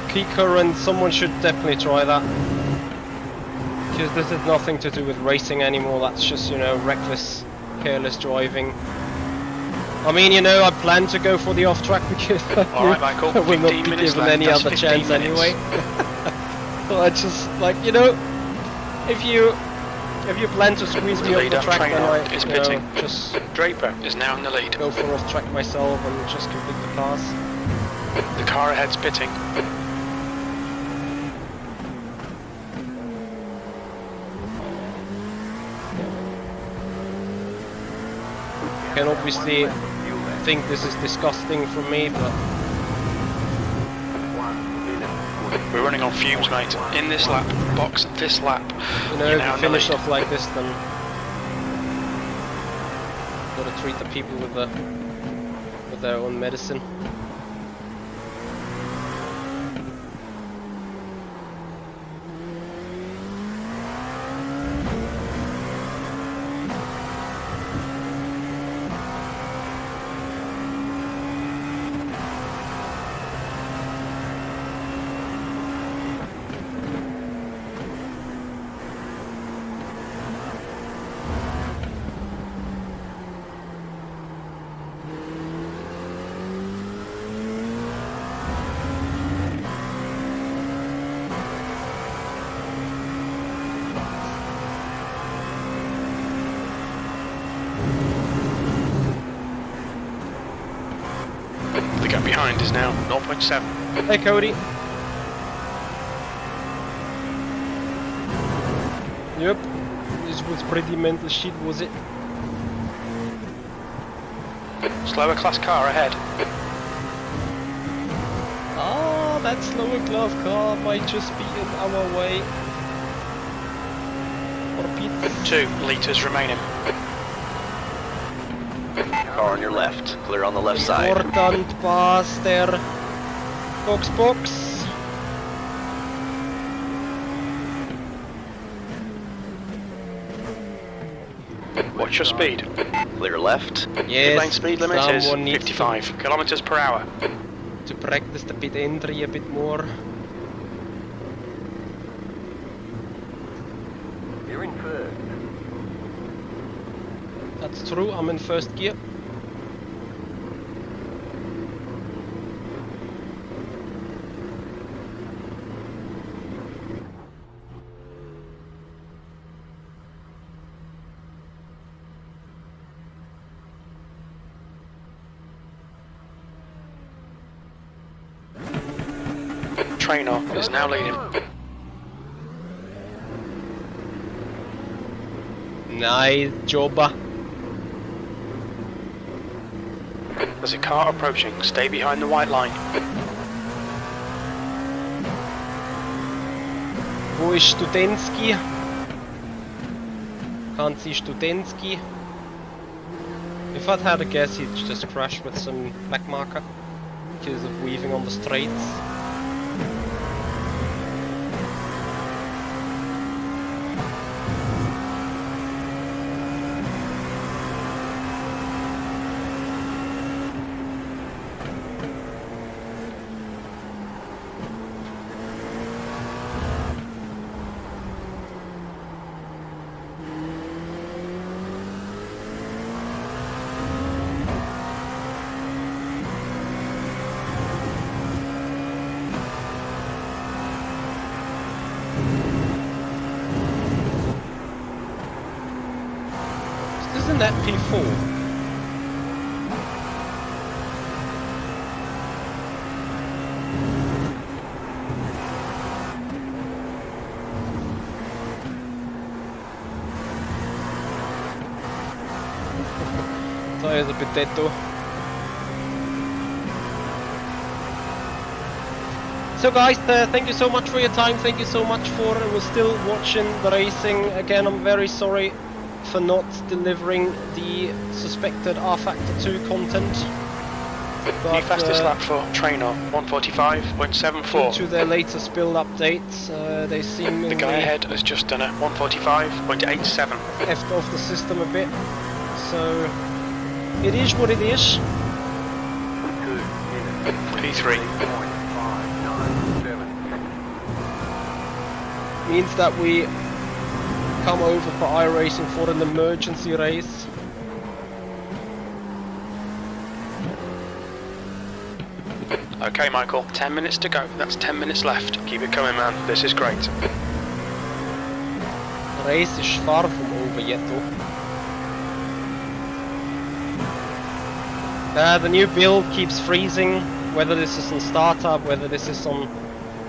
Key current, someone should definitely try that. Because this has nothing to do with racing anymore, that's just, you know, reckless, careless driving. I mean, you know, I plan to go for the off-track because Alright, Michael, I will not 15 be minutes given left, any that's other 15 chance minutes. anyway. So I just, like, you know, if you plan to squeeze me off the leader, track, then trainer, I, is you pitting. know, just Draper is now in the lead. go for off-track myself and just complete the pass. The car ahead's pitting. You can obviously think this is disgusting from me, but 1 minute We're running on fumes, mate. In this lap, box this lap. you know, You're if now you in the finish lead. off like this, then gotta treat the people with their own medicine. now 0.7. Hey, Cody. Yep, this was pretty mental shit, was it? Slower class car ahead. Ah, that slower class car might just be in our way. Or Pete. 2 litres remaining. Car on your left. Clear on the left side. Important pass there. Box, box. What's your speed? Clear left. Yes, Lane speed limit is someone needs 55 kilometers per hour. to practice the pit entry a bit more. You're in first. That's true, I'm in first gear. Trainer is now leading. Nice job. There's a car approaching. Stay behind the white line. Wo ist Studenski? Can't see Studenski. If I'd had a guess, he'd just crash with some black marker because of weaving on the straights. Isn't that P4? Tires a bit dead though. So guys, thank you so much for your time, thank you so much for still watching the racing. Again, I'm very sorry for not delivering the suspected rFactor 2 content. But, New fastest lap for Trainer 145.74. to their latest build updates, they seem The guy ahead has just done a 145.87. effed off the system a bit. So it is what it is. 2 minutes. P3. 0.597. Means that we come over for iRacing for an emergency race. Okay, Michael, 10 minutes to go. That's 10 minutes left. Keep it coming, man. This is great. The race is far from over yet though. The new build keeps freezing, whether this is on startup, whether this is on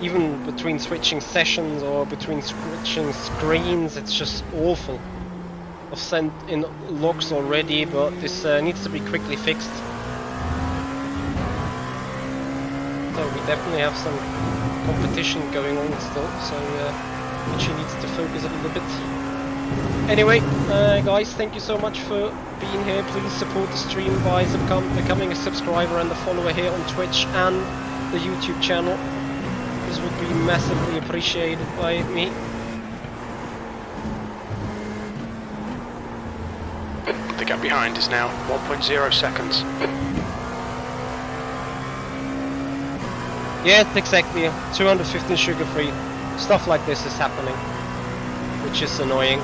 even between switching sessions or between switching screens. It's just awful. I've sent in logs already, but this needs to be quickly fixed. So we definitely have some competition going on still, so she needs to focus a little bit. Anyway, guys, thank you so much for being here. Please support the stream by becoming a subscriber and a follower here on Twitch and the YouTube channel. This would be massively appreciated by me. The gap behind is now 1.0 seconds. Yes, exactly. 215 sugar-free. Stuff like this is happening, which is annoying.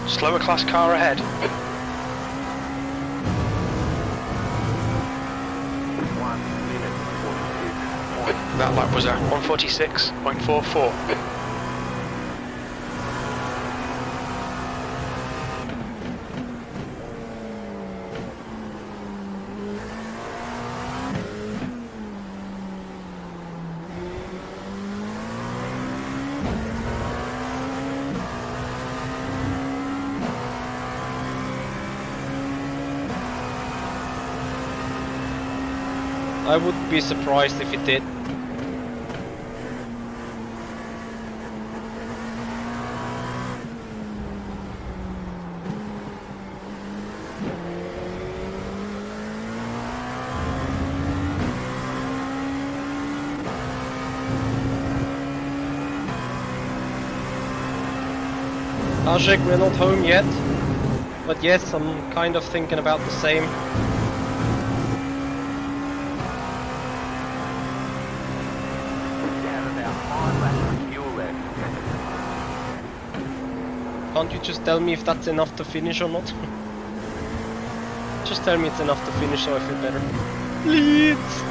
Slower class car ahead. That lap was a 146.44. I wouldn't be surprised if it did. Ajek, we're not home yet, but yes, I'm kind of thinking about the same. Can't you just tell me if that's enough to finish or not? Just tell me it's enough to finish so I feel better. Leeds!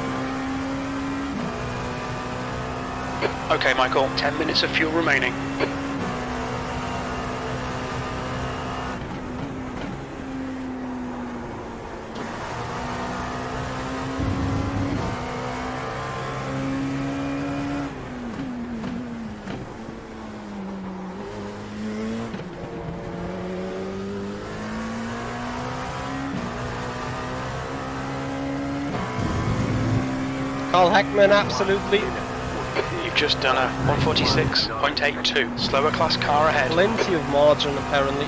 Okay, Michael, 10 minutes of fuel remaining. Carl Hackman, absolutely. You've just done a 146.82. Slower class car ahead. Plenty of margin, apparently.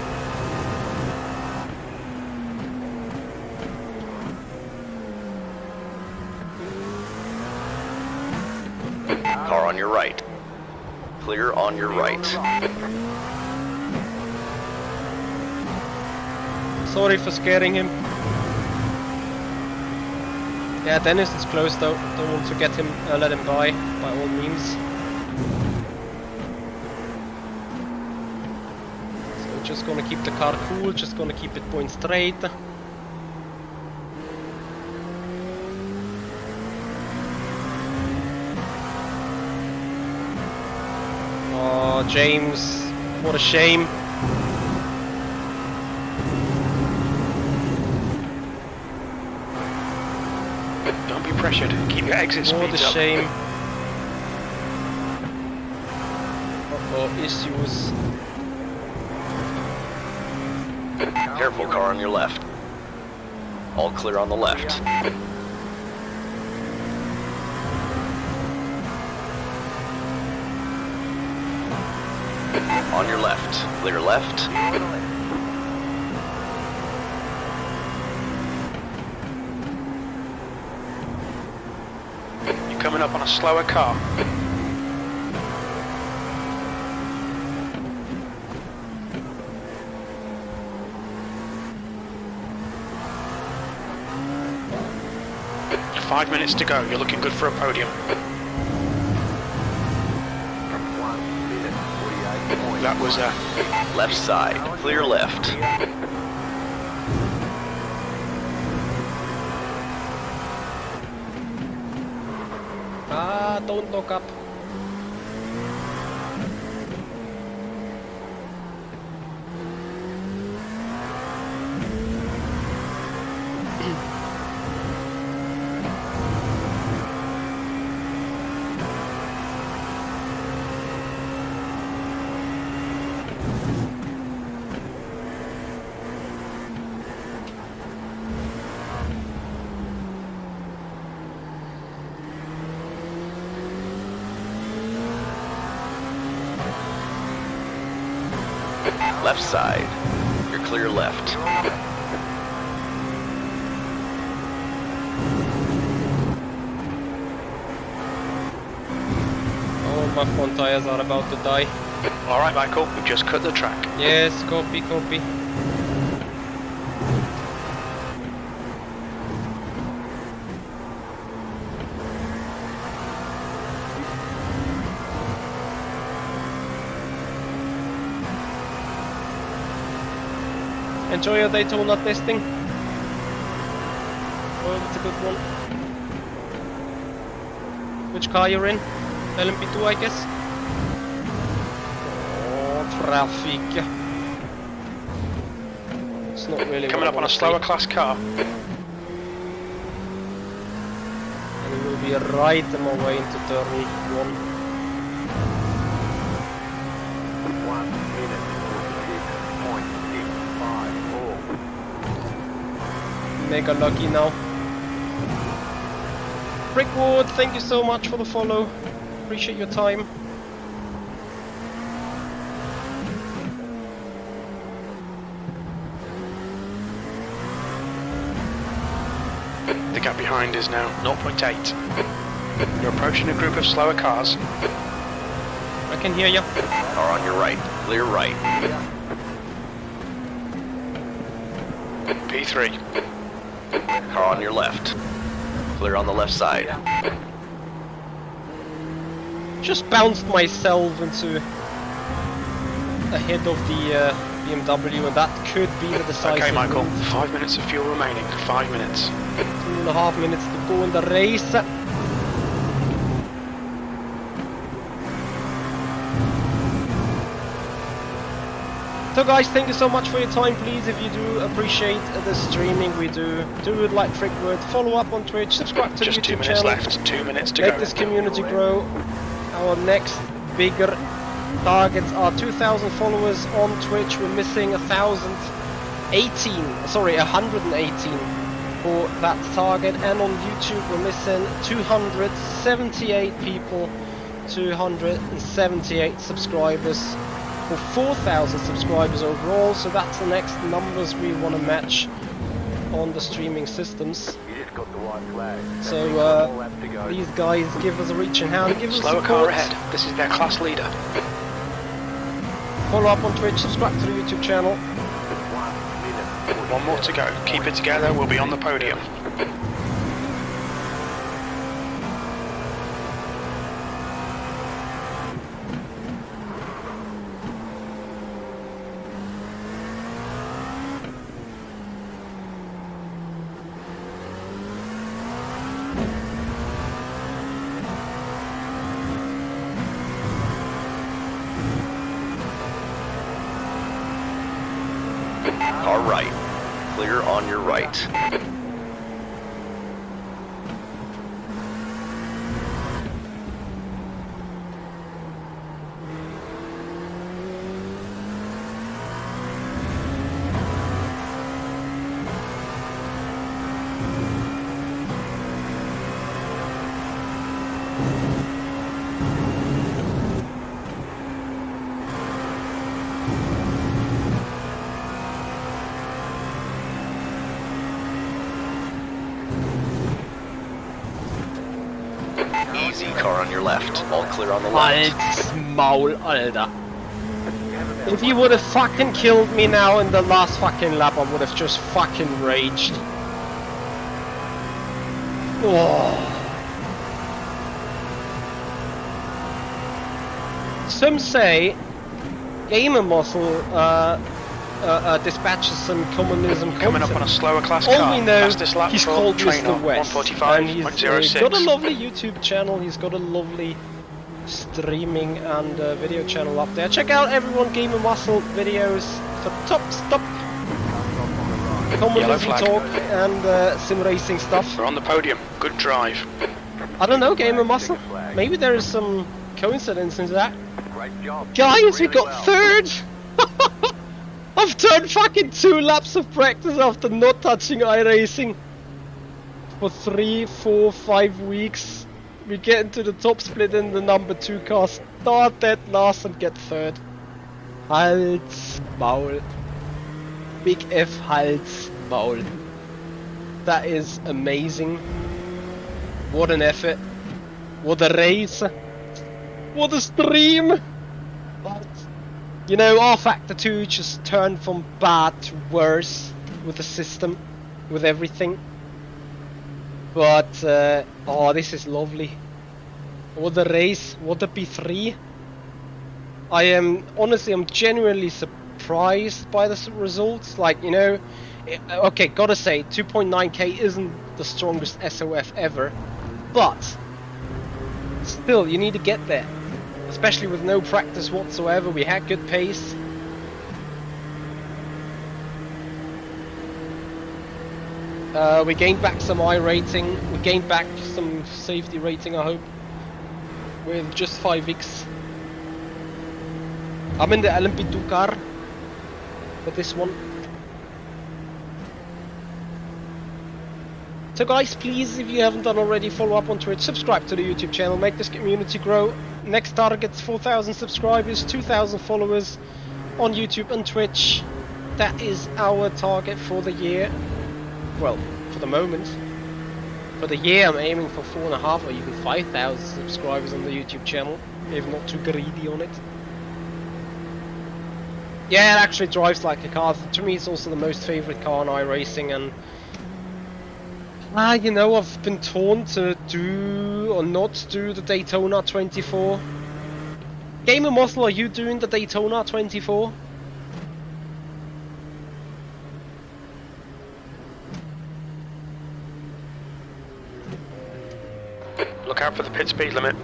Car on your right. Clear on your right. Sorry for scaring him. Yeah, Dennis is close though. Don't want to get him, let him by all means. So just gonna keep the car cool, just gonna keep it going straight. Oh, James, what a shame. Don't be pressured. Keep your exit speeds up. What a shame. Uh-oh, issues. Careful, car on your left. All clear on the left. On your left. Clear left. You're coming up on a slower car. Five minutes to go. You're looking good for a podium. That was Left side. Clear left. Ah, don't look up. Left side. You're clear left. Oh, my front tires are about to die. alright, Michael. We've just cut the track. Yes, copy, copy. Enjoy your Daytona testing. Oh, it's a good one. which car you're in. LMP2, I guess. Oh, traffic. It's not really Coming up on a slower class car. And it will be right on my way into turn 1. 1 minute 46.654. Mega lucky now. Brickwood, thank you so much for the follow. Appreciate your time. The gap behind is now 0.8. You're approaching a group of slower cars. I can hear you. Car on your right. Clear right. P3. Car on your left. Clear on the left side. Just bounced myself into ahead of the BMW, and that could be the decisive Okay, Michael. move. 5 minutes of fuel remaining. 5 minutes. 2.5 minutes to go in the race. So guys, thank you so much for your time. Please, if you do appreciate the streaming we do it like Frickwood. Follow up on Twitch, subscribe to Just the 2 YouTube minutes channel. left. 2 minutes to Make go. this community grow. Our next bigger targets are 2,000 followers on Twitch. We're missing 118 for that target, and on YouTube we're missing 278 people, 278 subscribers for 4,000 subscribers overall. So that's the next numbers we want to match on the streaming systems. You just got the white flag. So One lap to go. these guys give us a reaching hand, give us Slower support. car ahead. This is their class leader. Follow up on Twitch, subscribe to the YouTube channel. 1 minute 1 more to go. Keep it together. We'll be on the podium. Car right. Clear on your right. Easy. Car on your left. All clear on the left. Halt's Maul, Alter. If you would have fucking killed me now in the last fucking lap, I would have just fucking raged. Oh. Some say Gamer Muscle dispatches some communism Coming up on a concept. slower class All car. we know, Fastest lap he's for called Trainer, Mr. West, and he's 145.06. got a lovely YouTube channel, he's got a lovely streaming and video channel up there. Check out everyone Gamer Muscle videos for top stuff, communism flag. talk and sim racing stuff. We're on the podium. Good drive. I don't know, Gamer Muscle, maybe there is some coincidence in that. Great job. Guys, we Really got well. third! I've done fucking 2 laps of practice after not touching iRacing for 3, 4, 5 weeks. We get into the top split in the number 2 car, start dead last and get third. Halt's Maul. Big F Halt's Maul. That is amazing. What an effort. What a race. What a stream. But, you know, rFactor 2 just turned from bad to worse with the system, with everything. But, oh, this is lovely. What a race, what a P3. I am, honestly, I'm genuinely surprised by the results. Like, you know, okay, gotta say, 2.9k isn't the strongest SOF ever. But, still, you need to get there. Especially with no practice whatsoever. We had good pace. We gained back some iRacing. We gained back some safety rating, I hope. With just 5x. I'm in the LMP3 car for this one. So guys, please, if you haven't done already, follow up on Twitch, subscribe to the YouTube channel, make this community grow. Next target's 4,000 subscribers, 2,000 followers on YouTube and Twitch. That is our target for the year. Well, for the moment. For the year, I'm aiming for 4,500 or even 5,000 subscribers on the YouTube channel, if not too greedy on it. Yeah, it actually drives like a car. To me, it's also the most favorite car in iRacing, and you know, I've been torn to do or not do the Daytona 24. Gamer Muscle, are you doing the Daytona 24? Look out for the pit speed limit.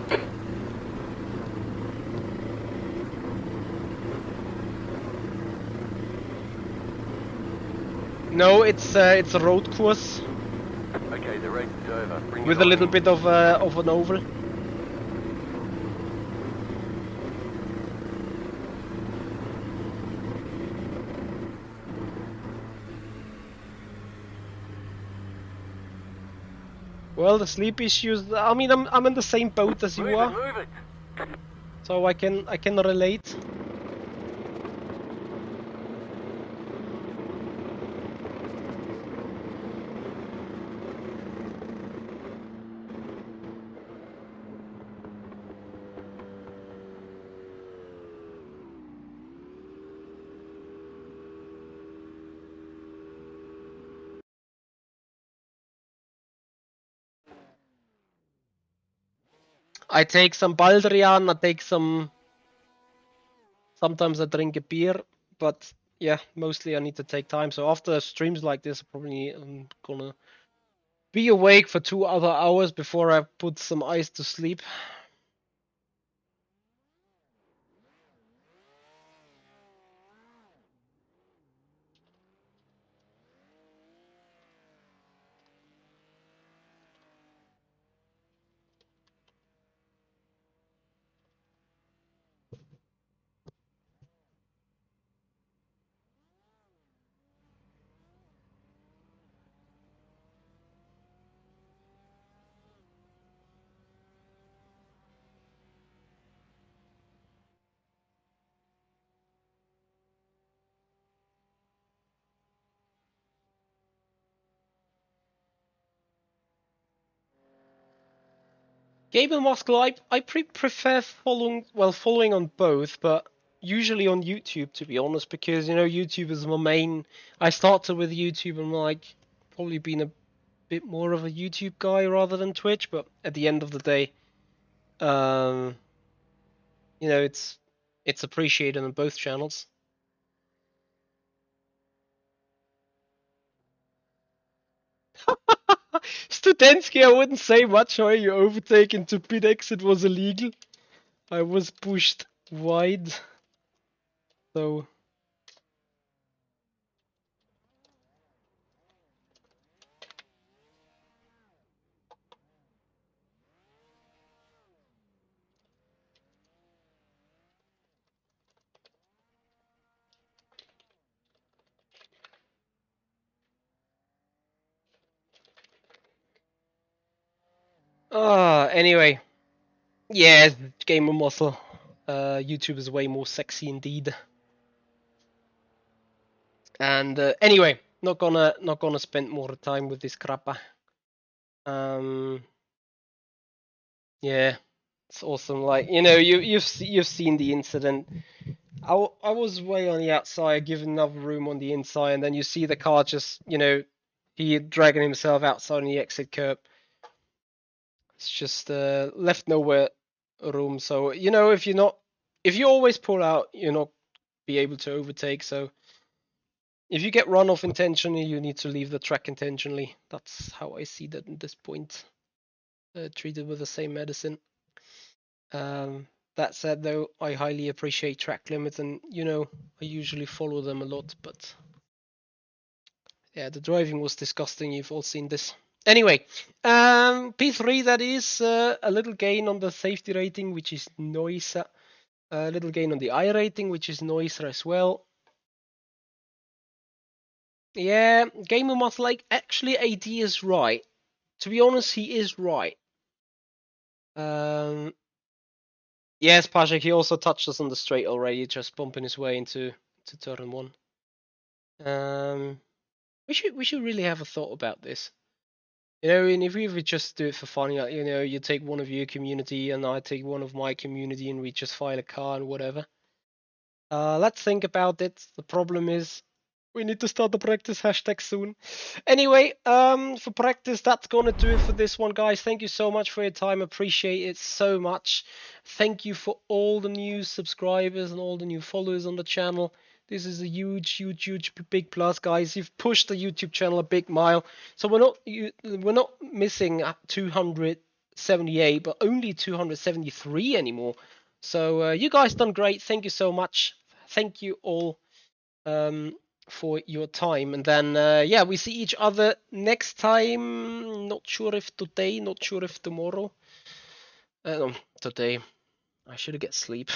No, it's a road course. Okay, the race is over. Bring With it a little on. bit of an oval. Well, the sleep issues. I mean, I'm in the same boat as you Move are, it, move it. so I can relate. I take some Baldrian, I take some... Sometimes I drink a beer, but yeah, mostly I need to take time. So after streams like this, I'm gonna be awake for 2 other hours before I put some ice to sleep. Gamer Muscle, I prefer following on both, but usually on YouTube, to be honest, because, you know, YouTube is my main... I started with YouTube and, like, probably been a bit more of a YouTube guy rather than Twitch, but at the end of the day, you know, it's appreciated on both channels. Studensky, I wouldn't say much. How you overtaken to pit exit was illegal. I was pushed wide, so... Anyway. Yeah, Gamer Muscle. YouTube is way more sexy indeed. And anyway, not gonna spend more time with this crapper. Yeah, it's awesome. Like, you know, you've seen the incident. I was way on the outside, giving enough room on the inside, and then you see the car just, you know, he dragging himself outside on the exit curb. It's just left nowhere room. So, you know, if you always pull out, you're not be able to overtake. So if you get run off intentionally, you need to leave the track intentionally. That's how I see that at this point. Treated with the same medicine. That said, though, I highly appreciate track limits, and I usually follow them a lot, but yeah, the driving was disgusting. You've all seen this. Anyway, P3, that is a little gain on the safety rating, which is nicer. A little gain on the I rating, which is nicer as well. Yeah, Gamer must like. Actually, AD is right. To be honest, he is right. Yes, Pajek, he also touched us on the straight already, just bumping his way into turn 1. We should really have a thought about this. And if we would just do it for fun, you take one of your community and I take one of my community and we just file a car and whatever. Let's think about it. The problem is we need to start the practice hashtag soon. Anyway, for practice, that's gonna do it for this one, guys. Thank you so much for your time. Appreciate it so much. Thank you for all the new subscribers and all the new followers on the channel. This is a huge, big plus, guys. You've pushed the YouTube channel a big mile. So we're not missing 278, but only 273 anymore. So you guys done great. Thank you so much. Thank you all for your time. And then yeah, we see each other next time. Not sure if today, not sure if tomorrow. Today. I should get sleep.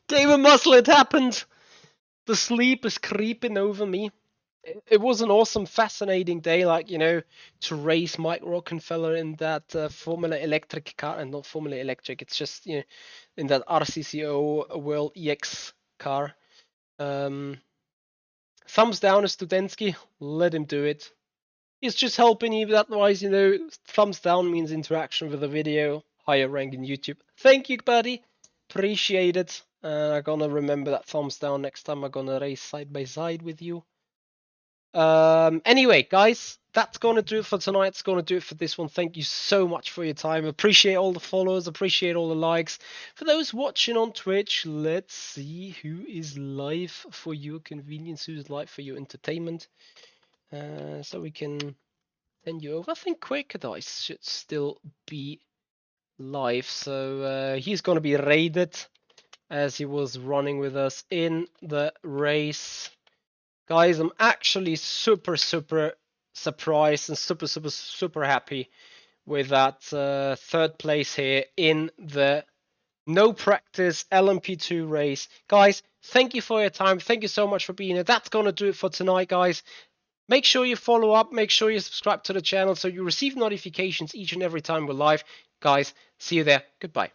Gamer muscle, it happened. The sleep is creeping over me. It was an awesome, fascinating day, to race Mike Rockenfeller in that Formula Electric car, and not Formula Electric, it's just, in that RCCO World EX car. Thumbs down to Studensky, let him do it. He's just helping you, otherwise, thumbs down means interaction with the video, higher rank in YouTube. Thank you, buddy. Appreciate it. I'm gonna remember that thumbs down next time I'm gonna race side by side with you. Anyway, guys, that's gonna do it for tonight. It's gonna do it for this one. Thank you so much for your time. Appreciate all the followers. Appreciate all the likes. For those watching on Twitch, let's see who is live for your convenience, who's live for your entertainment. So we can send you over. I think Quakerdice should still be live. So he's gonna be raided as he was running with us in the race. Guys, I'm actually super surprised and super happy with that third place here in the no practice LMP2 race. Guys, thank you for your time. Thank you so much for being here. That's going to do it for tonight, guys. Make sure you follow up. Make sure you subscribe to the channel so you receive notifications each and every time we're live. Guys, see you there. Goodbye.